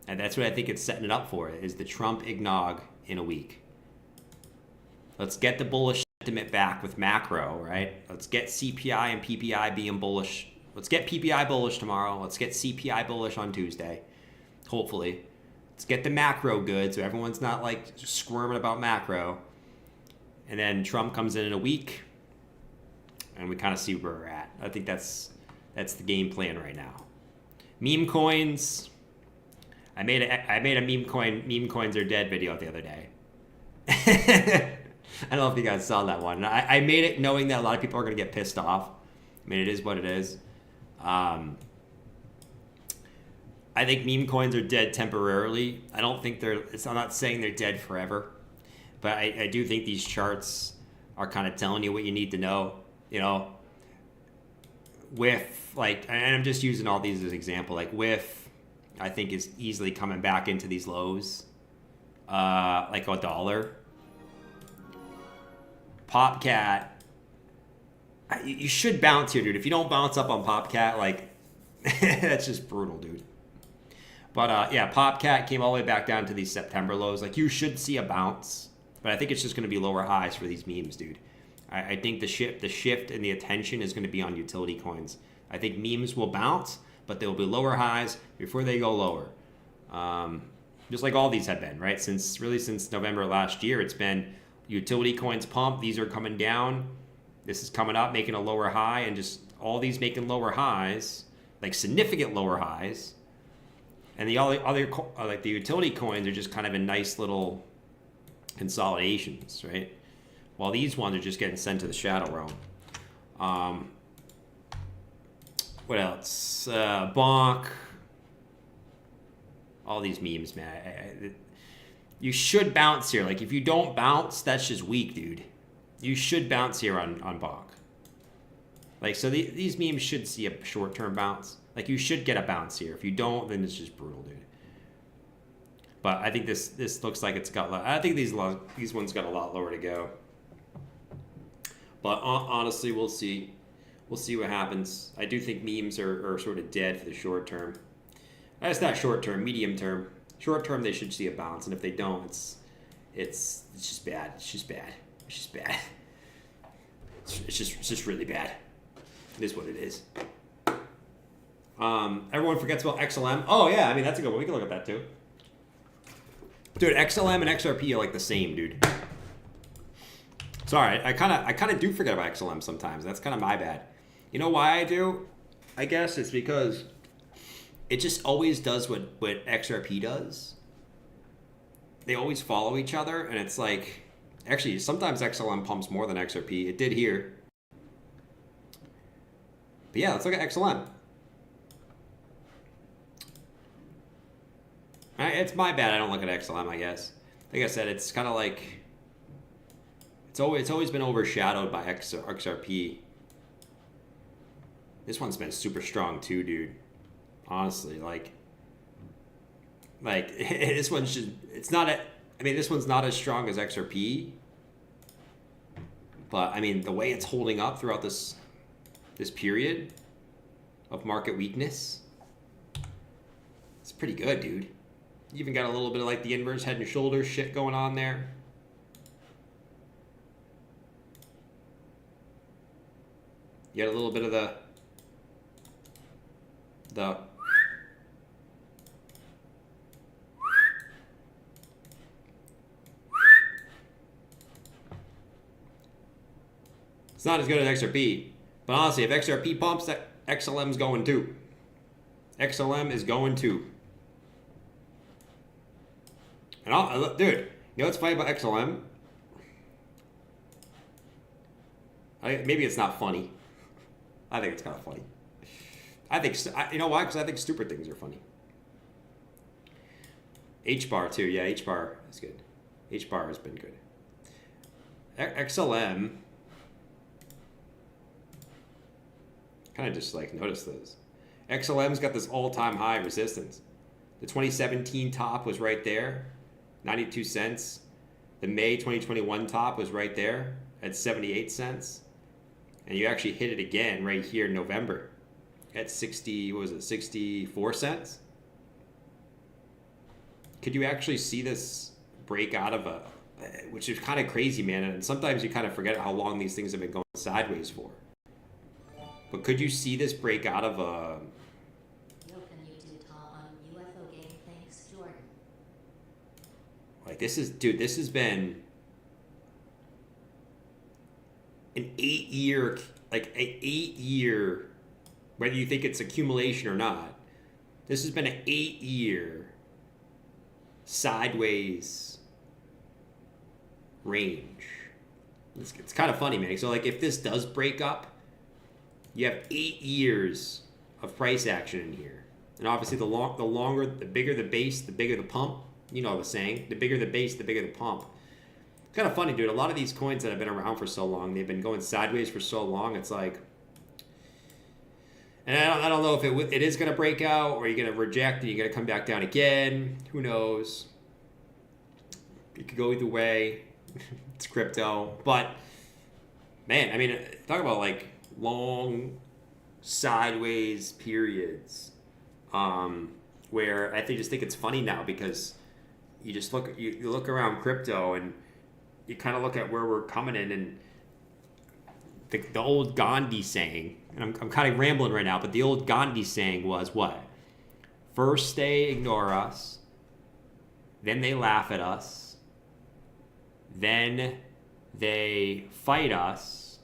And that's what I think it's setting it up for, is the Trump ignog in a week. Let's get the bullish sentiment back with macro, right? Let's get CPI and PPI being bullish. Let's get PPI bullish tomorrow. Let's get CPI bullish on Tuesday, hopefully. Let's get the macro good so everyone's not like squirming about macro. And then Trump comes in a week and we kind of see where we're at. I think that's the game plan right now. Meme coins. I made a meme coins are dead video the other day. I don't know if you guys saw that one. I made it knowing that a lot of people are going to get pissed off. I mean, it is what it is. I think meme coins are dead temporarily. I don't think I'm not saying they're dead forever. But I do think these charts are kind of telling you what you need to know. You know, with like, and I'm just using all these as an example. Like with, I think is easily coming back into these lows, like $1. Popcat, you should bounce here, dude. If you don't bounce up on Popcat, like, that's just brutal, dude. But yeah, Popcat came all the way back down to these September lows. Like, you should see a bounce, but I think it's just going to be lower highs for these memes, dude. I think the shift and the attention is going to be on utility coins. I think memes will bounce, but there will be lower highs before they go lower. Just like all these have been, right? Since November last year, it's been utility coins pump. These are coming down. This is coming up, making a lower high, and just all these making lower highs, like significant lower highs. And the other like the utility coins are just kind of in nice little consolidations, right? While these ones are just getting sent to the shadow realm. What else? Bonk. All these memes, man. You should bounce here. Like, if you don't bounce, that's just weak, dude. You should bounce here on Bonk. Like, so these memes should see a short-term bounce. Like, you should get a bounce here. If you don't, then it's just brutal, dude. But I think this looks like it's got... I think these ones got a lot lower to go. But honestly, we'll see. We'll see what happens. I do think memes are sort of dead for the short term. That's not short term, medium term. Short term, they should see a bounce, and if they don't, it's just bad. It's just bad. It's just bad. It's just really bad. It is what it is. Everyone forgets about XLM. Oh yeah, I mean that's a good one. We can look at that too. Dude, XLM and XRP are like the same, dude. Sorry, I kind of do forget about XLM sometimes. That's kind of my bad. You know why I do? I guess it's because it just always does what XRP does. They always follow each other, and it's like, actually, sometimes XLM pumps more than XRP. It did here. But yeah, let's look at XLM. It's my bad I don't look at XLM, I guess. Like I said, it's kind of like, it's always been overshadowed by XRP. This one's been super strong too, dude. Honestly, like this one's just, it's not I mean, this one's not as strong as XRP. But I mean, the way it's holding up throughout this period of market weakness, it's pretty good, dude. You even got a little bit of like the inverse head and shoulders shit going on there. You got a little bit of the it's not as good as XRP, but honestly, if XRP pumps, that XLM's going too. XLM is going too. And dude, you know what's funny about XLM? Maybe it's not funny. I think it's kind of funny. You know why? Because I think stupid things are funny. H-bar too. Yeah, H-bar is good. H-bar has been good. XLM, kind of just like notice this. XLM's got this all-time high resistance. The 2017 top was right there, 92 cents. The May 2021 top was right there at 78 cents. And you actually hit it again right here in November at 64 cents? Could you actually see this break out of which is kind of crazy, man. And sometimes you kind of forget how long these things have been going sideways for. But could you see this break out of a... Like this has been an 8-year, whether you think it's accumulation or not, this has been an 8-year sideways range. It's kind of funny, man. So like if this does break up, you have 8 years of price action in here. And obviously the bigger the base, the bigger the pump. You know the saying, the bigger the base, the bigger the pump. It's kind of funny, dude. A lot of these coins that have been around for so long, they've been going sideways for so long. It's like, and I don't know if it is going to break out or you're going to reject and you're going to come back down again. Who knows? It could go either way. It's crypto. But, man, I mean, talk about like long sideways periods where I just think it's funny now because you just you look around crypto and you kind of look at where we're coming in, and the old Gandhi saying, and I'm kind of rambling right now, but the old Gandhi saying was what? First they ignore us, then they laugh at us, then they fight us,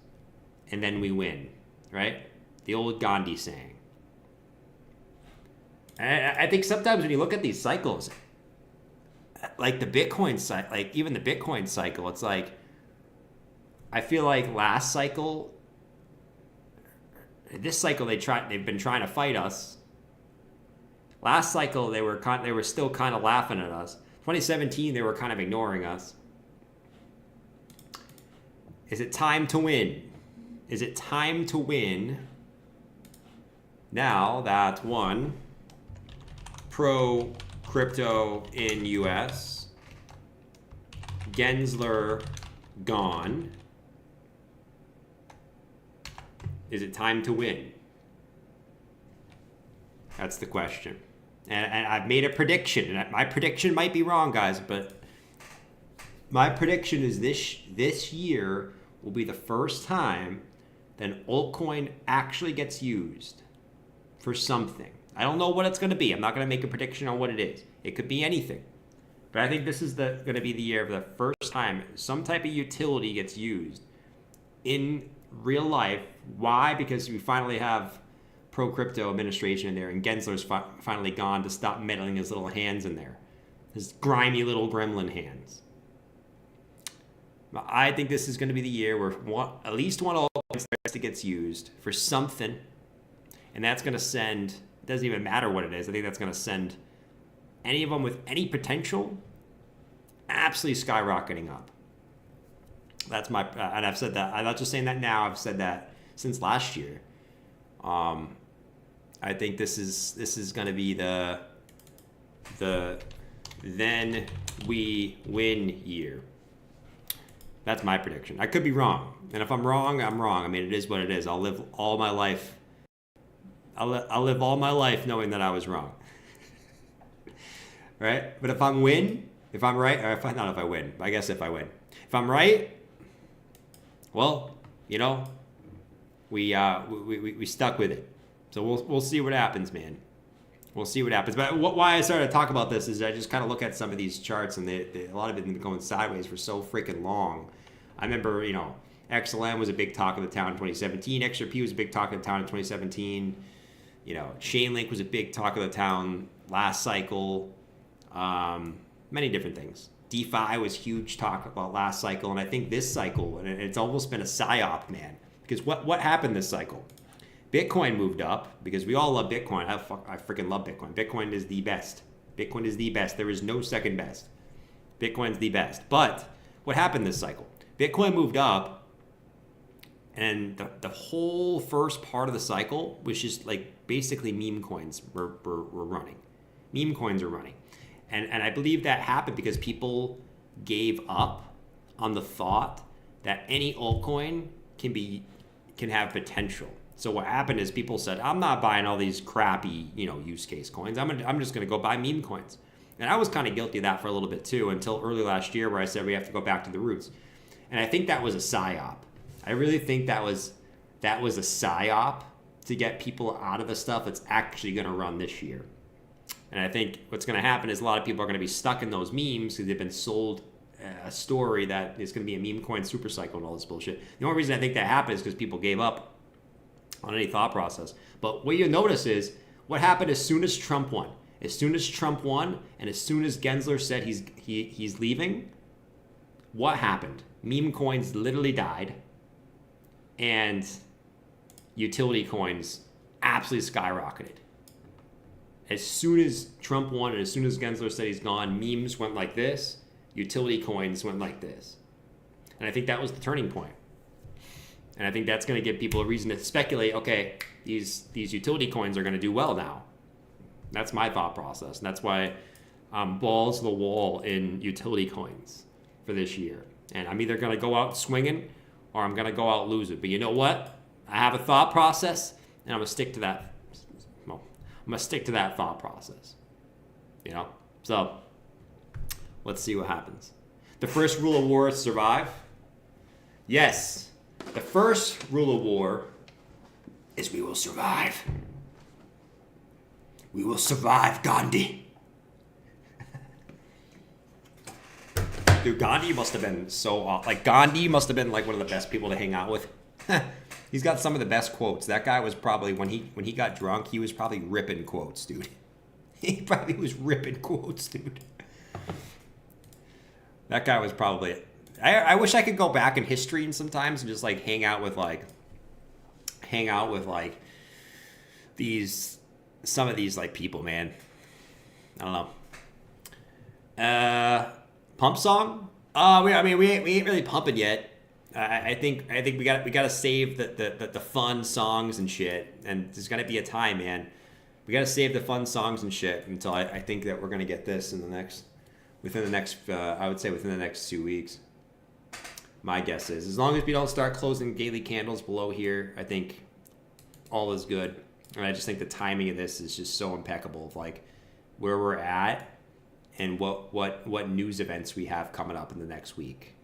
and then we win, right? The old Gandhi saying. I think sometimes when you look at these cycles, like the Bitcoin cycle, like even the Bitcoin cycle, it's like, I feel like last cycle, this cycle they've been trying to fight us. Last cycle they were still kind of laughing at us. 2017 they were kind of ignoring us. Is it time to win? Is it time to win now that one, pro crypto in US, Gensler gone, Is it time to win? That's the question. And I've made a prediction, and my prediction might be wrong, guys, but my prediction is this year will be the first time that an altcoin actually gets used for something. I don't know what it's going to be. I'm not going to make a prediction on what it is. It could be anything. But I think this is going to be the year of the first time some type of utility gets used in real life. Why? Because we finally have pro-crypto administration in there, and Gensler's finally gone to stop meddling his little hands in there. His grimy little gremlin hands. I think this is going to be the year where at least one altcoin gets used for something, and that's going to send, it doesn't even matter what it is, I think that's going to send any of them with any potential absolutely skyrocketing up. That's my, and I've said that, I'm not just saying that now, I've said that since last year. I think this is going to be the then we win year. That's my prediction. I could be wrong, and if I'm wrong, I'm wrong. I mean, it is what it is. I'll live all my life. I'll live all my life knowing that I was wrong. Right? But if I'm right, or if I win, I guess if I win, if I'm right, well, you know, we stuck with it. So we'll see what happens, man. We'll see what happens. But why I started to talk about this is I just kind of look at some of these charts, and a lot of it has been going sideways for so freaking long. I remember, you know, XLM was a big talk of the town in 2017. XRP was a big talk of the town in 2017. You know, Chainlink was a big talk of the town last cycle. Many different things. DeFi was huge talk about last cycle, and I think this cycle, and it's almost been a psyop, man. Because what happened this cycle? Bitcoin moved up because we all love Bitcoin. I freaking love Bitcoin. Bitcoin is the best. Bitcoin is the best. There is no second best. Bitcoin's the best. But what happened this cycle? Bitcoin moved up, and the whole first part of the cycle was just like basically meme coins were running. Meme coins are running. And I believe that happened because people gave up on the thought that any altcoin can have potential. So what happened is people said, I'm not buying all these crappy, you know, use case coins. I'm just going to go buy meme coins. And I was kind of guilty of that for a little bit too, until early last year where I said we have to go back to the roots. And I think that was a psyop. I really think that was a psyop to get people out of the stuff that's actually going to run this year. And I think what's going to happen is a lot of people are going to be stuck in those memes because they've been sold a story that is going to be a meme coin super cycle and all this bullshit. The only reason I think that happened is because people gave up on any thought process. But what you'll notice is what happened as soon as Trump won. As soon as Trump won, and as soon as Gensler said he's leaving, what happened? Meme coins literally died, and utility coins absolutely skyrocketed. As soon as Trump won, and as soon as Gensler said he's gone, memes went like this, utility coins went like this. And I think that was the turning point. And I think that's going to give people a reason to speculate, okay, these utility coins are going to do well now. That's my thought process. And that's why I'm balls to the wall in utility coins for this year. And I'm either going to go out swinging or I'm going to go out losing. But you know what? I have a thought process, and I'm going to stick to that. Well, I'm going to stick to that thought process. You know? So let's see what happens. The first rule of war is survive. Yes. The first rule of war is we will survive. We will survive, Gandhi. Dude, Gandhi must have been so off. Like, Gandhi must have been like one of the best people to hang out with. He's got some of the best quotes. That guy was probably, when he got drunk, he was probably ripping quotes, dude. He probably was ripping quotes, dude. That guy was probably... I wish I could go back in history and sometimes and just like hang out with some of these like people, man. I don't know. Pump song? We ain't really pumping yet. I think we gotta save the fun songs and shit. And there's gotta be a time, man. We gotta save the fun songs and shit until I think that we're gonna get this within the next 2 weeks. My guess is, as long as we don't start closing daily candles below here, I think all is good. And I just think the timing of this is just so impeccable of like where we're at and what news events we have coming up in the next week.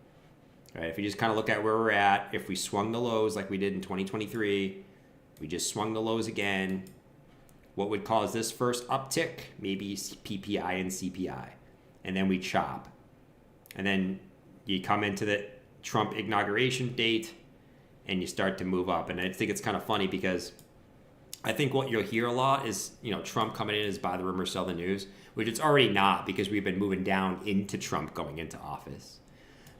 Right? If you just kind of look at where we're at, if we swung the lows like we did in 2023, we just swung the lows again, what would cause this first uptick? Maybe PPI and CPI. And then we chop. And then you come into the Trump inauguration date and you start to move up. And I think it's kind of funny because I think what you'll hear a lot is, you know, Trump coming in is buy the rumor, sell the news, which it's already not because we've been moving down into Trump going into office.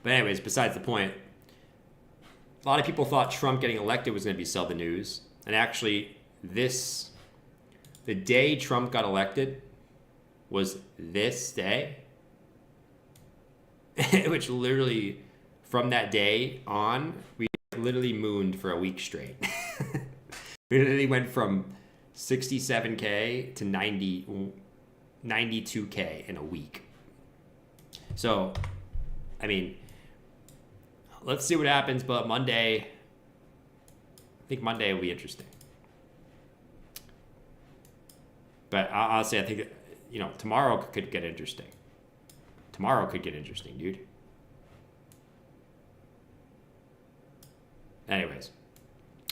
But anyways, besides the point, a lot of people thought Trump getting elected was going to be sell the news. And actually, the day Trump got elected was this day, which literally from that day on, we literally mooned for a week straight. We literally went from 67K to 92K in a week. So, I mean, let's see what happens, but Monday, I think Monday will be interesting. But honestly, I think, you know, tomorrow could get interesting. Tomorrow could get interesting, dude. Anyways.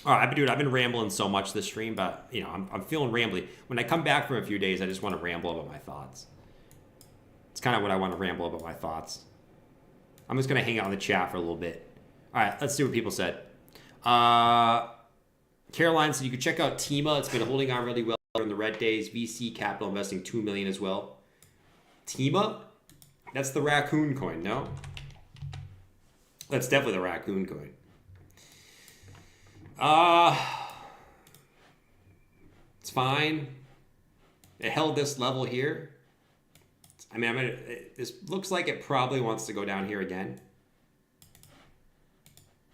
All right, I've been rambling so much this stream, but, you know, I'm feeling rambly. When I come back from a few days, I just want to ramble about my thoughts. It's kind of what I want to ramble about my thoughts. I'm just going to hang out in the chat for a little bit. All right, let's see what people said. Caroline said you could check out Tima. It's been holding on really well during the red days. VC Capital investing $2 million as well. Tima? That's the raccoon coin, no? That's definitely the raccoon coin. It's fine. It held this level here. I mean, this looks like it probably wants to go down here again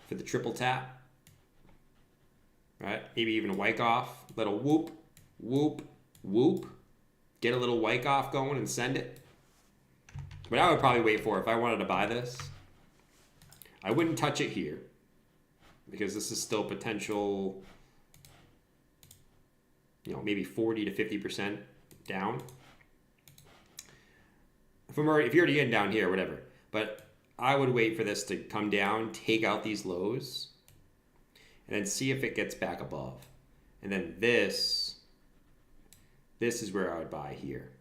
for the triple tap. Right? Maybe even a wake off. Little whoop, whoop, whoop. Get a little wake off going and send it. But I would probably wait for it if I wanted to buy this. I wouldn't touch it here because this is still potential, you know, maybe 40 to 50% down. If you're already getting down here, whatever. But I would wait for this to come down, take out these lows, and then see if it gets back above. And then this is where I would buy here.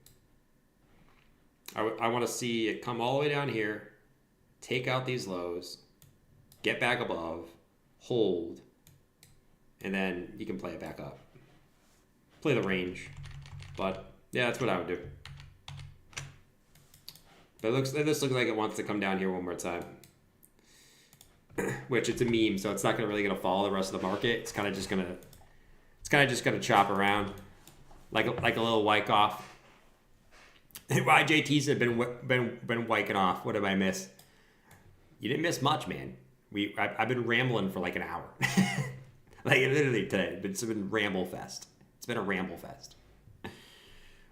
I want to see it come all the way down here, take out these lows, get back above, hold, and then you can play it back up. Play the range. But yeah, that's what I would do. But this looks like it wants to come down here one more time. Which it's a meme, so it's not really gonna follow the rest of the market. It's kind of just gonna chop around like a little wike off. YJTs have been wiking off. What did I miss? You didn't miss much, man. I've been rambling for like an hour. Like literally today. It's been ramble fest. It's been a ramble fest.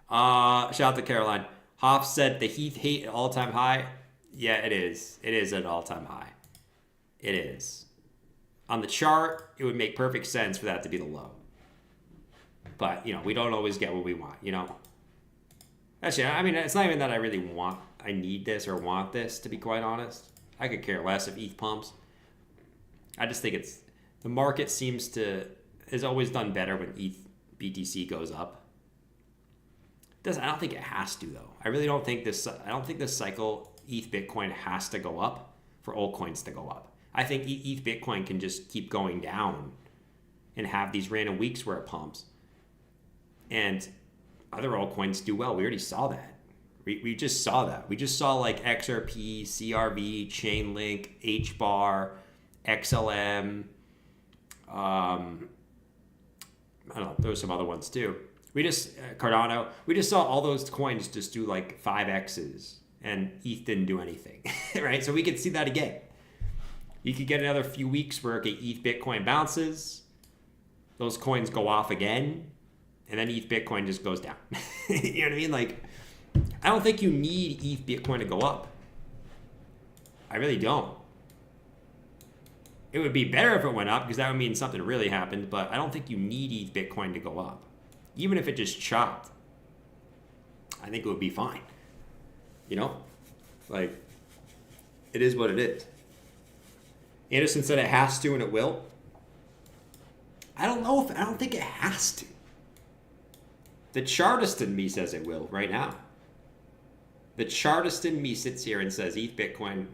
Shout out to Caroline. Hoff said the Heath hate at all-time high. Yeah, it is. It is at an all-time high. It is. On the chart, it would make perfect sense for that to be the low. But, you know, we don't always get what we want, you know? Actually, I mean, it's not even that I really I need this or want this, to be quite honest. I could care less if ETH pumps. I just think the market has always done better when ETH BTC goes up. I don't think it has to, though. I don't think this cycle ETH Bitcoin has to go up for altcoins to go up. I think ETH Bitcoin can just keep going down and have these random weeks where it pumps. And other altcoins do well. We already saw that. We just saw that. We just saw like XRP, CRV, Chainlink, HBAR, XLM. I don't know. There were some other ones too. Cardano. We just saw all those coins just do like 5Xs and ETH didn't do anything, right? So we could see that again. You could get another few weeks where ETH Bitcoin bounces, those coins go off again, and then ETH Bitcoin just goes down. You know what I mean? Like, I don't think you need ETH Bitcoin to go up. I really don't. It would be better if it went up because that would mean something really happened, but I don't think you need ETH Bitcoin to go up. Even if it just chopped, I think it would be fine. You know? Like, it is what it is. Anderson said it has to and it will. I don't think it has to. The chartist in me says it will right now. The chartist in me sits here and says ETH Bitcoin,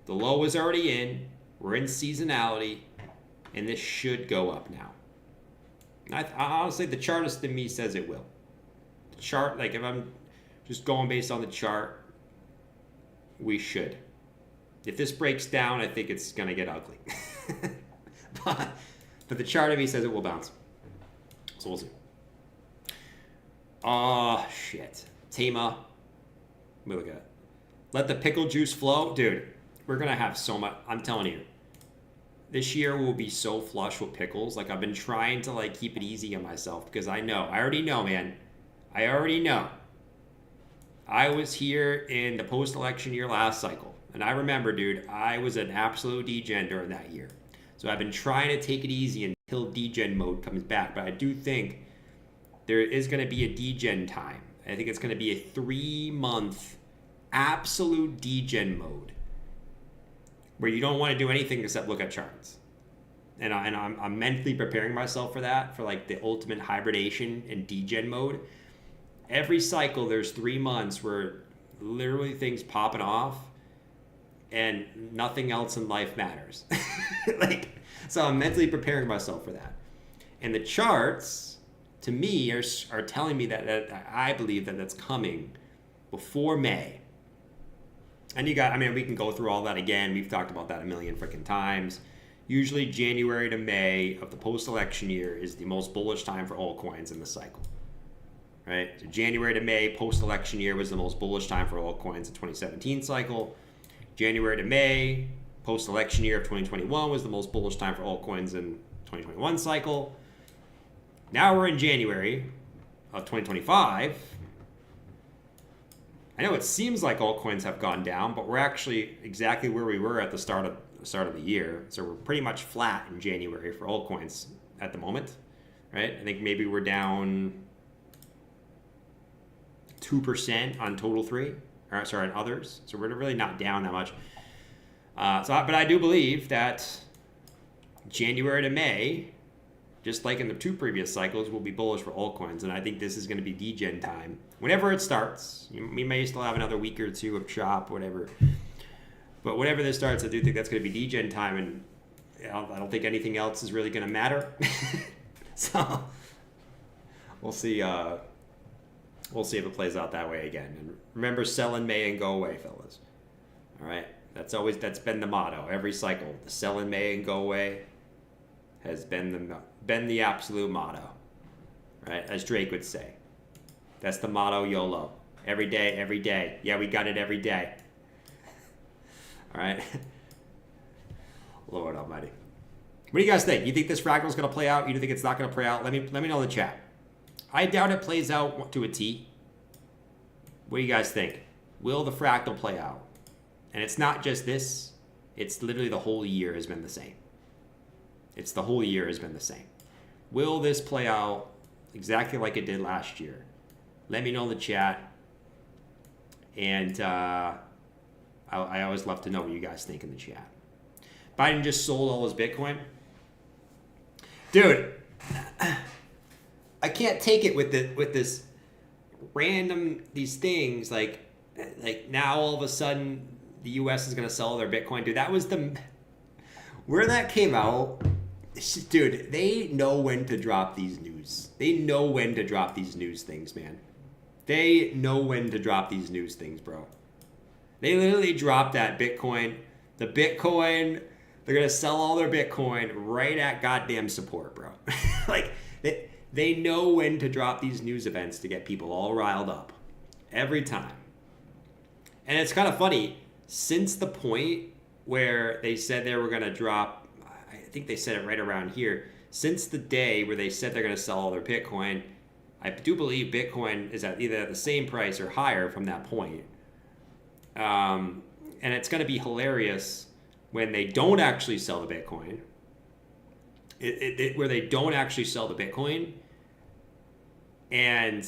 the low is already in, we're in seasonality, and this should go up now. I honestly, the chartist in me says it will. The chart, like if I'm just going based on the chart, we should. If this breaks down, I think it's going to get ugly. but the chart in me says it will bounce. So we'll see. Oh, shit. Tema. Let me look at it. Let the pickle juice flow. Dude, we're going to have so much. I'm telling you. This year will be so flush with pickles. Like, I've been trying to, like, keep it easy on myself because I already know, man. I already know. I was here in the post-election year last cycle. And I remember, dude, I was an absolute degen during that year. So I've been trying to take it easy until degen mode comes back. But I do think there is going to be a degen time. I think it's going to be a 3-month absolute degen mode where you don't want to do anything except look at charts. And I'm mentally preparing myself for that, for like the ultimate hibernation and degen mode. Every cycle, there's 3 months where literally things popping off and nothing else in life matters. So I'm mentally preparing myself for that. And the charts, to me, are telling me that I believe that that's coming before May. And we can go through all that again. We've talked about that a million freaking times. Usually January to May of the post-election year is the most bullish time for altcoins in the cycle. Right? So January to May post-election year was the most bullish time for altcoins in 2017 cycle. January to May post-election year of 2021 was the most bullish time for altcoins in 2021 cycle. Now we're in January of 2025. I know it seems like altcoins have gone down, but we're actually exactly where we were at the start of the year. So we're pretty much flat in January for altcoins at the moment, right? I think maybe we're down 2% on total on others. So we're really not down that much. But I do believe that January to May, just like in the 2 previous cycles, will be bullish for altcoins. And I think this is going to be degen time. Whenever it starts, we may still have another week or two of chop, whatever. But whenever this starts, I do think that's going to be degen time. And I don't think anything else is really going to matter. So we'll see. We'll see if it plays out that way again. And remember, sell in May and go away, fellas. All right? That's been the motto. Every cycle, the sell in May and go away has been the absolute motto. Right? As Drake would say. That's the motto, YOLO. Every day, every day. Yeah, we got it every day. All right? Lord almighty. What do you guys think? You think this fractal is going to play out? You think it's not going to play out? Let me know in the chat. I doubt it plays out to a T. What do you guys think? Will the fractal play out? And it's not just this. It's literally the whole year has been the same. It's the whole year has been the same. Will this play out exactly like it did last year? Let me know in the chat. And I always love to know what you guys think in the chat. Biden just sold all his Bitcoin. Dude, I can't take it with this random, these things like now all of a sudden the US is going to sell their Bitcoin. Dude, that was where that came out. Dude, they know when to drop these news. They know when to drop these news things, man. They know when to drop these news things, bro. They literally dropped that Bitcoin. The Bitcoin, they're going to sell all their Bitcoin right at goddamn support, bro. Like, they know when to drop these news events to get people all riled up. Every time. And it's kind of funny. Since the point where they said they were going to drop, I think they said it right around here. Since the day where they said they're going to sell all their Bitcoin, I do believe Bitcoin is at either the same price or higher from that point. And it's going to be hilarious when they don't actually sell the Bitcoin, where they don't actually sell the Bitcoin, and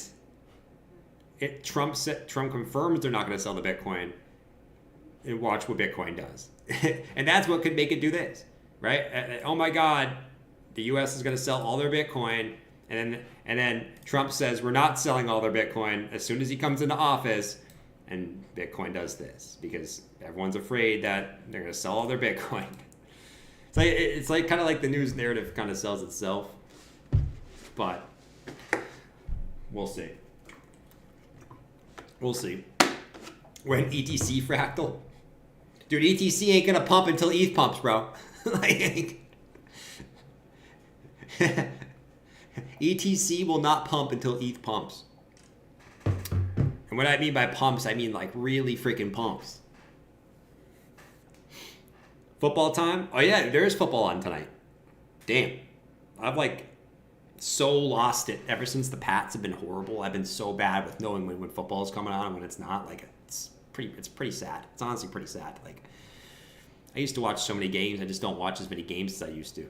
Trump confirms they're not going to sell the Bitcoin, and watch what Bitcoin does. And that's what could make it do this, right? Oh my God, the U.S. is going to sell all their Bitcoin, and then Trump says we're not selling all their Bitcoin as soon as he comes into office, and Bitcoin does this because everyone's afraid that they're going to sell all their Bitcoin. It's like kind of like the news narrative kind of sells itself, but we'll see. We'll see. When ETC fractal, dude, ETC ain't gonna pump until ETH pumps, bro. Like, ETC will not pump until ETH pumps. And what I mean by pumps, I mean like really freaking pumps. Football time? Oh yeah, there is football on tonight. Damn. I've like so lost it ever since the Pats have been horrible. I've been so bad with knowing when football is coming on and when it's not. Like it's pretty sad. It's honestly pretty sad. Like I used to watch so many games. I just don't watch as many games as I used to.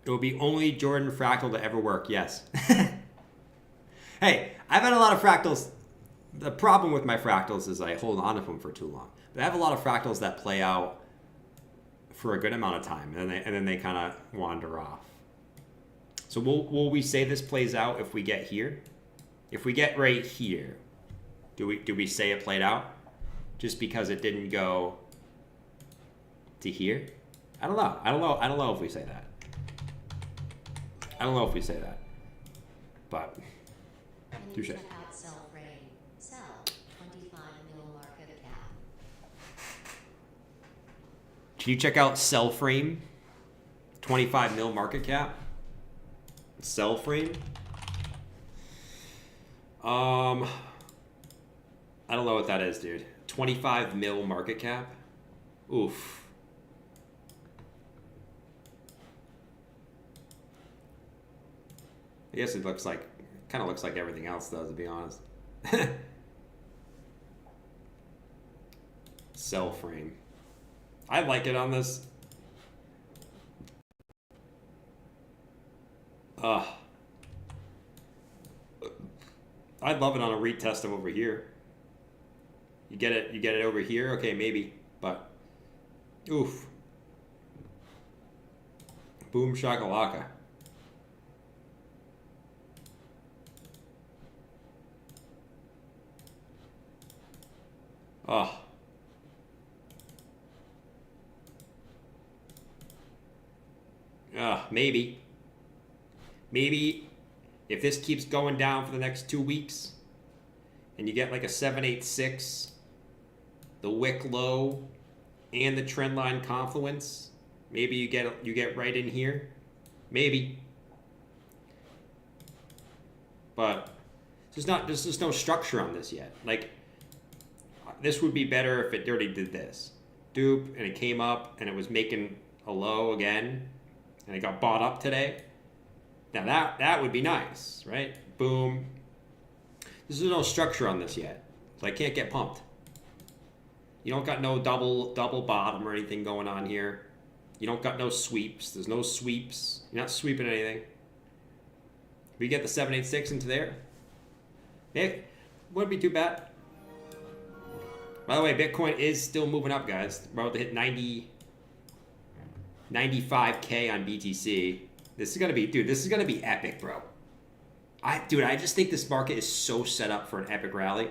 It will be only Jordan Fractal to ever work, yes. Hey, I've had a lot of fractals. The problem with my fractals is I hold on to them for too long. But I have a lot of fractals that play out for a good amount of time, and then they kind of wander off. So will we say this plays out if we get here? If we get right here, do we say it played out? Just because it didn't go to here? I don't know. I don't know if we say that. I don't know if we say that, but touche. Check out sell frame. Sell 25 mil market cap. Can you check out sell frame? 25 mil market cap. Sell frame. I don't know what that is, dude. 25 mil market cap. Oof. I guess it kind of looks like everything else does, to be honest. Sell frame. I like it on this. I'd love it on a retest of over here. You get it over here? Okay, maybe, but oof. Boom shakalaka. Oh. Maybe. Maybe if this keeps going down for the next 2 weeks and you get like a 786, the wick low and the trend line confluence, maybe you get right in here. Maybe. But there's just no structure on this yet. Like, this would be better if it already did this. Dupe, and it came up, and it was making a low again, and it got bought up today. Now that would be nice, right? Boom. There's no structure on this yet, so I can't get pumped. You don't got no double bottom or anything going on here. You don't got no sweeps. There's no sweeps. You're not sweeping anything. We get the 786 into there. It wouldn't be too bad. By the way, Bitcoin is still moving up, guys. We're about to hit 95K on BTC. This is gonna be epic, bro. I just think this market is so set up for an epic rally.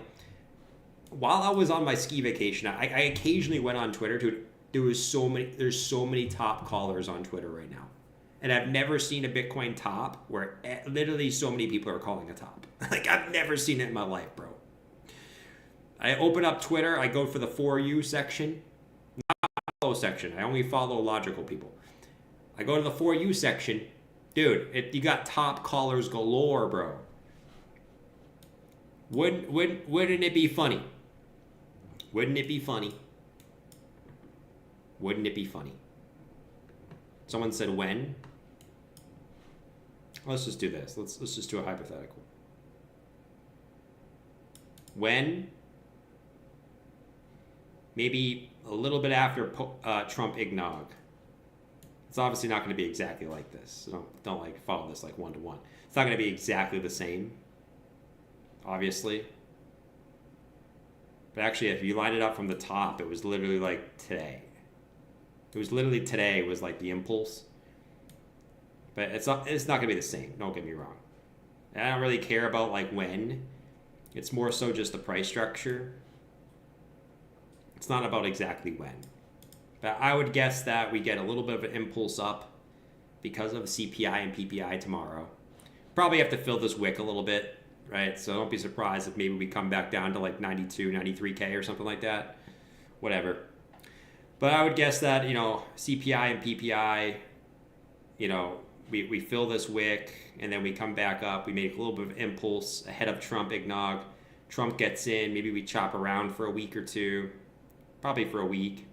While I was on my ski vacation, I occasionally went on Twitter. Dude, there's so many top callers on Twitter right now. And I've never seen a Bitcoin top where literally so many people are calling a top. Like, I've never seen it in my life, bro. I open up Twitter, I go for the For You section. Not the follow section. I only follow logical people. I go to the For You section. Dude, you got top callers galore, bro. Wouldn't it be funny? Wouldn't it be funny? Wouldn't it be funny? Someone said when. Let's just do this. Let's just do a hypothetical. When, maybe a little bit after Trump eggnog, it's obviously not going to be exactly like this. So don't like follow this like one-to-one. It's not going to be exactly the same, obviously. But actually, if you line it up from the top, it was literally like today. It was literally today was like the impulse. But it's not going to be the same. Don't get me wrong. And I don't really care about like when. It's more so just the price structure. It's not about exactly when. But I would guess that we get a little bit of an impulse up because of CPI and PPI tomorrow. Probably have to fill this wick a little bit, right? So don't be surprised if maybe we come back down to like 92, 93K or something like that. Whatever. But I would guess that, you know, CPI and PPI, you know, we fill this wick and then we come back up. We make a little bit of impulse ahead of Trump eggnog. Trump gets in. Maybe we chop around for a week or two. Probably for a week.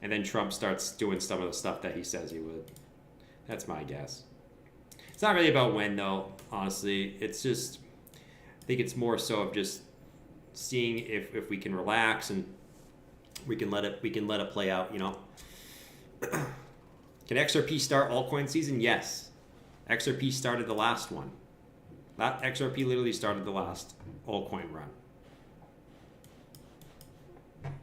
And then Trump starts doing some of the stuff that he says he would. That's my guess. It's not really about when, though, honestly. It's just, I think it's more so of just seeing if we can relax and we can let it play out, you know. Can XRP start altcoin season? Yes. XRP started the last one. That XRP literally started the last altcoin run.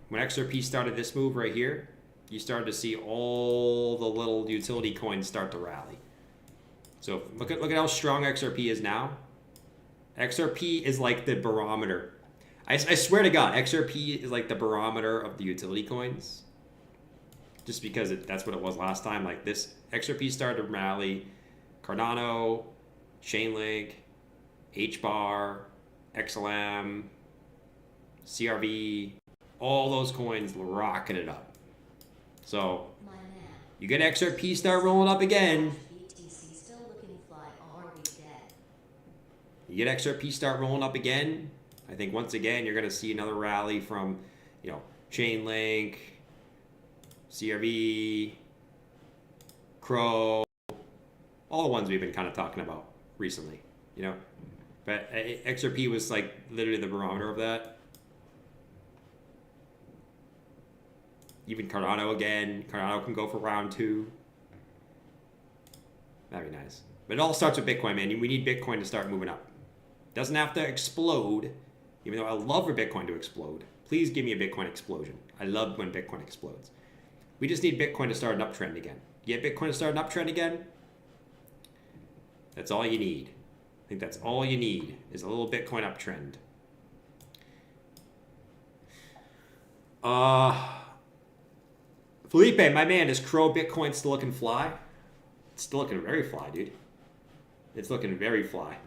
When XRP started this move right here, you started to see all the little utility coins start to rally. So look at how strong XRP is now. XRP is like the barometer. I swear to God, XRP is like the barometer of the utility coins. Just because that's what it was last time. Like this, XRP started to rally. Cardano, Chainlink, HBAR, XLM, CRV, all those coins rocketed up. So you get XRP start rolling up again. You get XRP start rolling up again. I think once again you're going to see another rally from, you know, Chainlink, CRV, Crow, all the ones we've been kind of talking about recently, you know. But XRP was like literally the barometer of that. Even Cardano again. Cardano can go for round 2. That'd be nice. But it all starts with Bitcoin, man. We need Bitcoin to start moving up. Doesn't have to explode, even though I love for Bitcoin to explode. Please give me a Bitcoin explosion. I love when Bitcoin explodes. We just need Bitcoin to start an uptrend again. Get Bitcoin to start an uptrend again? That's all you need. I think that's all you need is a little Bitcoin uptrend. Felipe, my man, is Crow Bitcoin still looking fly? It's still looking very fly, dude. It's looking very fly.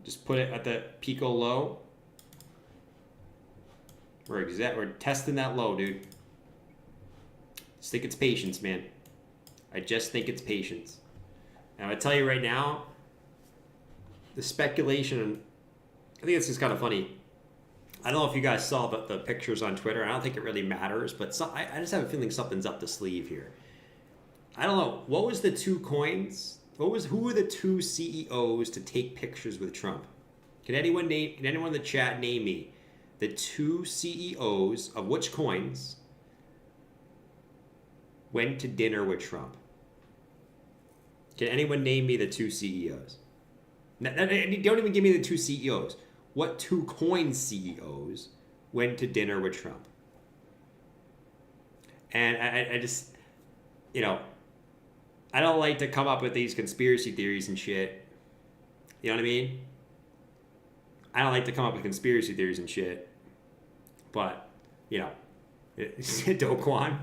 Just put it at the Pico low. We're testing that low, dude. Just think it's patience, man. I just think it's patience. And I tell you right now, the speculation, I think it's just kind of funny. I don't know if you guys saw the pictures on Twitter. I don't think it really matters, but I just have a feeling something's up the sleeve here. I don't know. What was the two coins? Who were the two CEOs to take pictures with Trump? Can anyone in the chat name me the two CEOs of which coins went to dinner with Trump? Can anyone name me the two CEOs? Don't even give me the two CEOs. What two coin CEOs went to dinner with Trump? And I just, you know, I don't like to come up with these conspiracy theories and shit. You know what I mean? I don't like to come up with conspiracy theories and shit. But, you know, Do Kwon.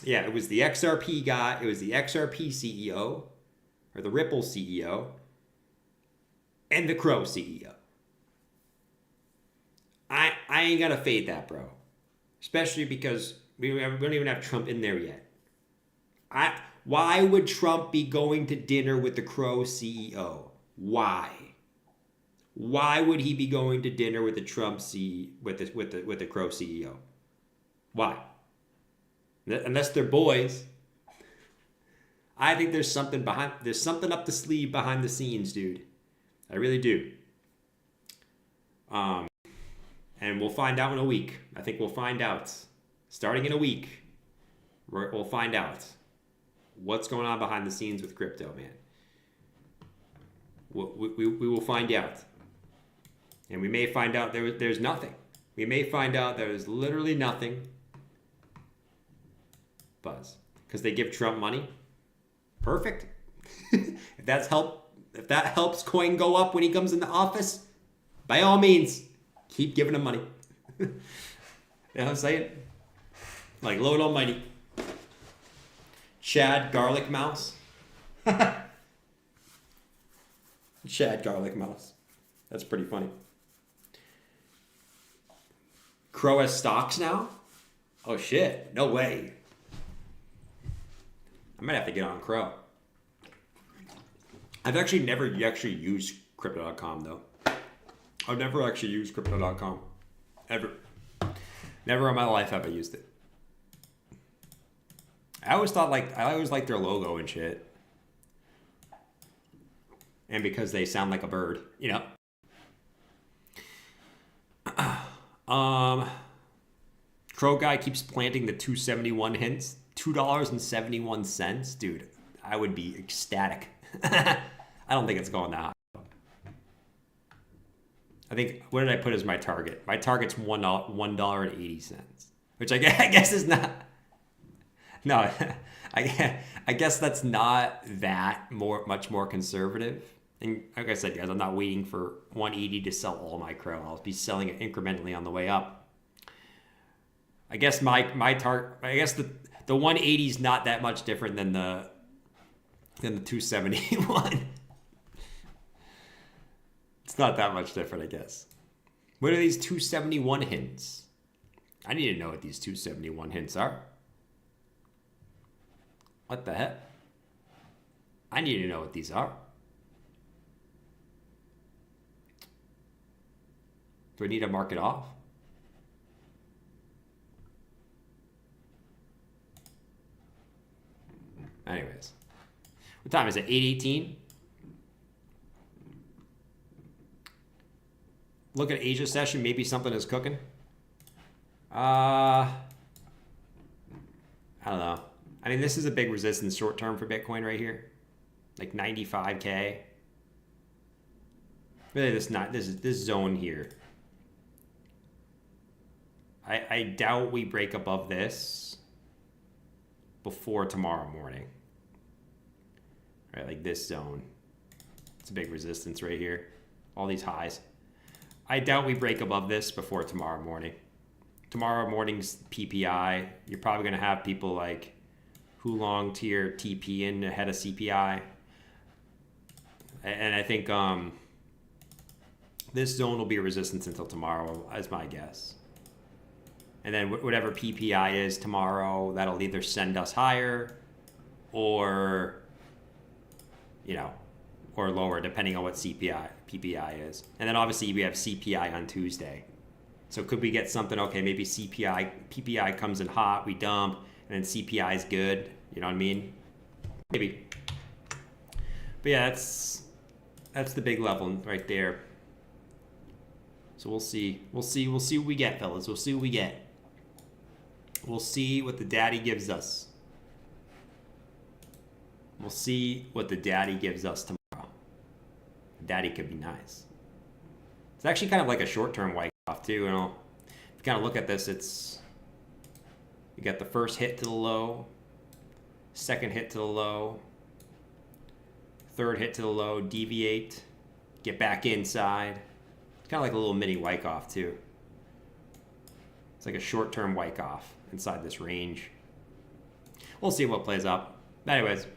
Yeah, it was the XRP guy. It was the XRP CEO, or the Ripple CEO, and the Crow CEO. I ain't gonna fade that, bro. Especially because we don't even have Trump in there yet. Why would Trump be going to dinner with the Crow CEO? Why? Why would he be going to dinner with the with the Crow CEO? Why? Unless they're boys. I think there's something up the sleeve behind the scenes, dude. I really do. And we'll find out in a week. I think we'll find out. Starting in a week, we'll find out what's going on behind the scenes with crypto, man. We will find out. And we may find out there's nothing. We may find out there's literally nothing. Buzz. Because they give Trump money. Perfect. If that helps coin go up when he comes into office, by all means, keep giving him money. You know what I'm saying? Like Lord Almighty. Chad Garlic Mouse. Chad Garlic Mouse. That's pretty funny. Crow has stocks now? Oh shit. No way. I might have to get on Crow. I've actually never used crypto.com though. I've never actually used crypto.com. Ever. Never in my life have I used it. I always liked their logo and shit. And because they sound like a bird, you know. Crow guy keeps planting the 271 hints. $2.71, dude. I would be ecstatic. I don't think it's going that high. I think, what did I put as my target? My target's $1.80, which I guess is not. No, I guess that's not that much more conservative. And like I said, guys, I'm not waiting for 180 to sell all my Crow. I'll be selling it incrementally on the way up. I guess my target. I guess the 180 is not that much different than the 271. It's not that much different, I guess. What are these 271 hints? I need to know what these 271 hints are. What the heck? I need to know what these are. Do I need to mark it off? Anyways. What time is it? 8:18? Look at Asia session. Maybe something is cooking. I don't know. I mean, this is a big resistance short term for Bitcoin right here. Like 95K. Really, this zone here. I doubt we break above this before tomorrow morning. Right, like this zone. It's a big resistance right here. All these highs. I doubt we break above this before tomorrow morning. Tomorrow morning's PPI. You're probably going to have people like Hulong tier TP in ahead of CPI. And I think this zone will be a resistance until tomorrow, as my guess. And then whatever PPI is tomorrow, that'll either send us higher or, you know, or lower, depending on what PPI is. And then obviously we have CPI on Tuesday. So could we get something, okay, maybe PPI comes in hot, we dump, and then CPI is good, you know what I mean? Maybe. But yeah, that's the big level right there. So we'll see what we get, fellas. We'll see what we get. We'll see what the daddy gives us. We'll see what the daddy gives us tomorrow. Daddy could be nice. It's actually kind of like a short-term wipe off too. You know, if you kind of look at this, you got the first hit to the low, second hit to the low, third hit to the low, deviate, get back inside. It's kind of like a little mini Wyckoff too. It's like a short-term Wyckoff inside this range. We'll see what plays out. But anyways,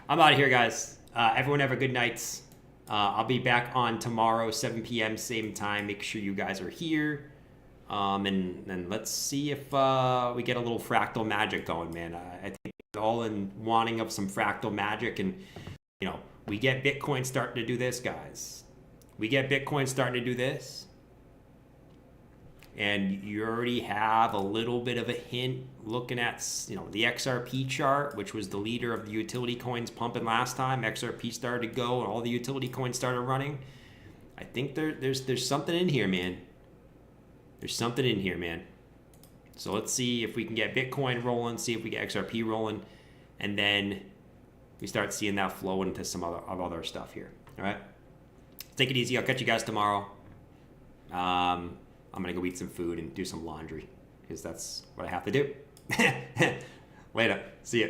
I'm out of here, guys. Everyone have a good night. I'll be back on tomorrow, 7 p.m. same time. Make sure you guys are here. And let's see if we get a little fractal magic going, man. I think all in wanting of some fractal magic, and you know, we get Bitcoin starting to do this, guys. We get Bitcoin starting to do this. And you already have a little bit of a hint looking at, the XRP chart, which was the leader of the utility coins pumping last time. XRP started to go and all the utility coins started running. I think there's something in here, man. There's something in here, man. So let's see if we can get Bitcoin rolling, see if we get XRP rolling, and then we start seeing that flow into some other stuff here. All right? Take it easy. I'll catch you guys tomorrow. I'm going to go eat some food and do some laundry because that's what I have to do. Later. See ya.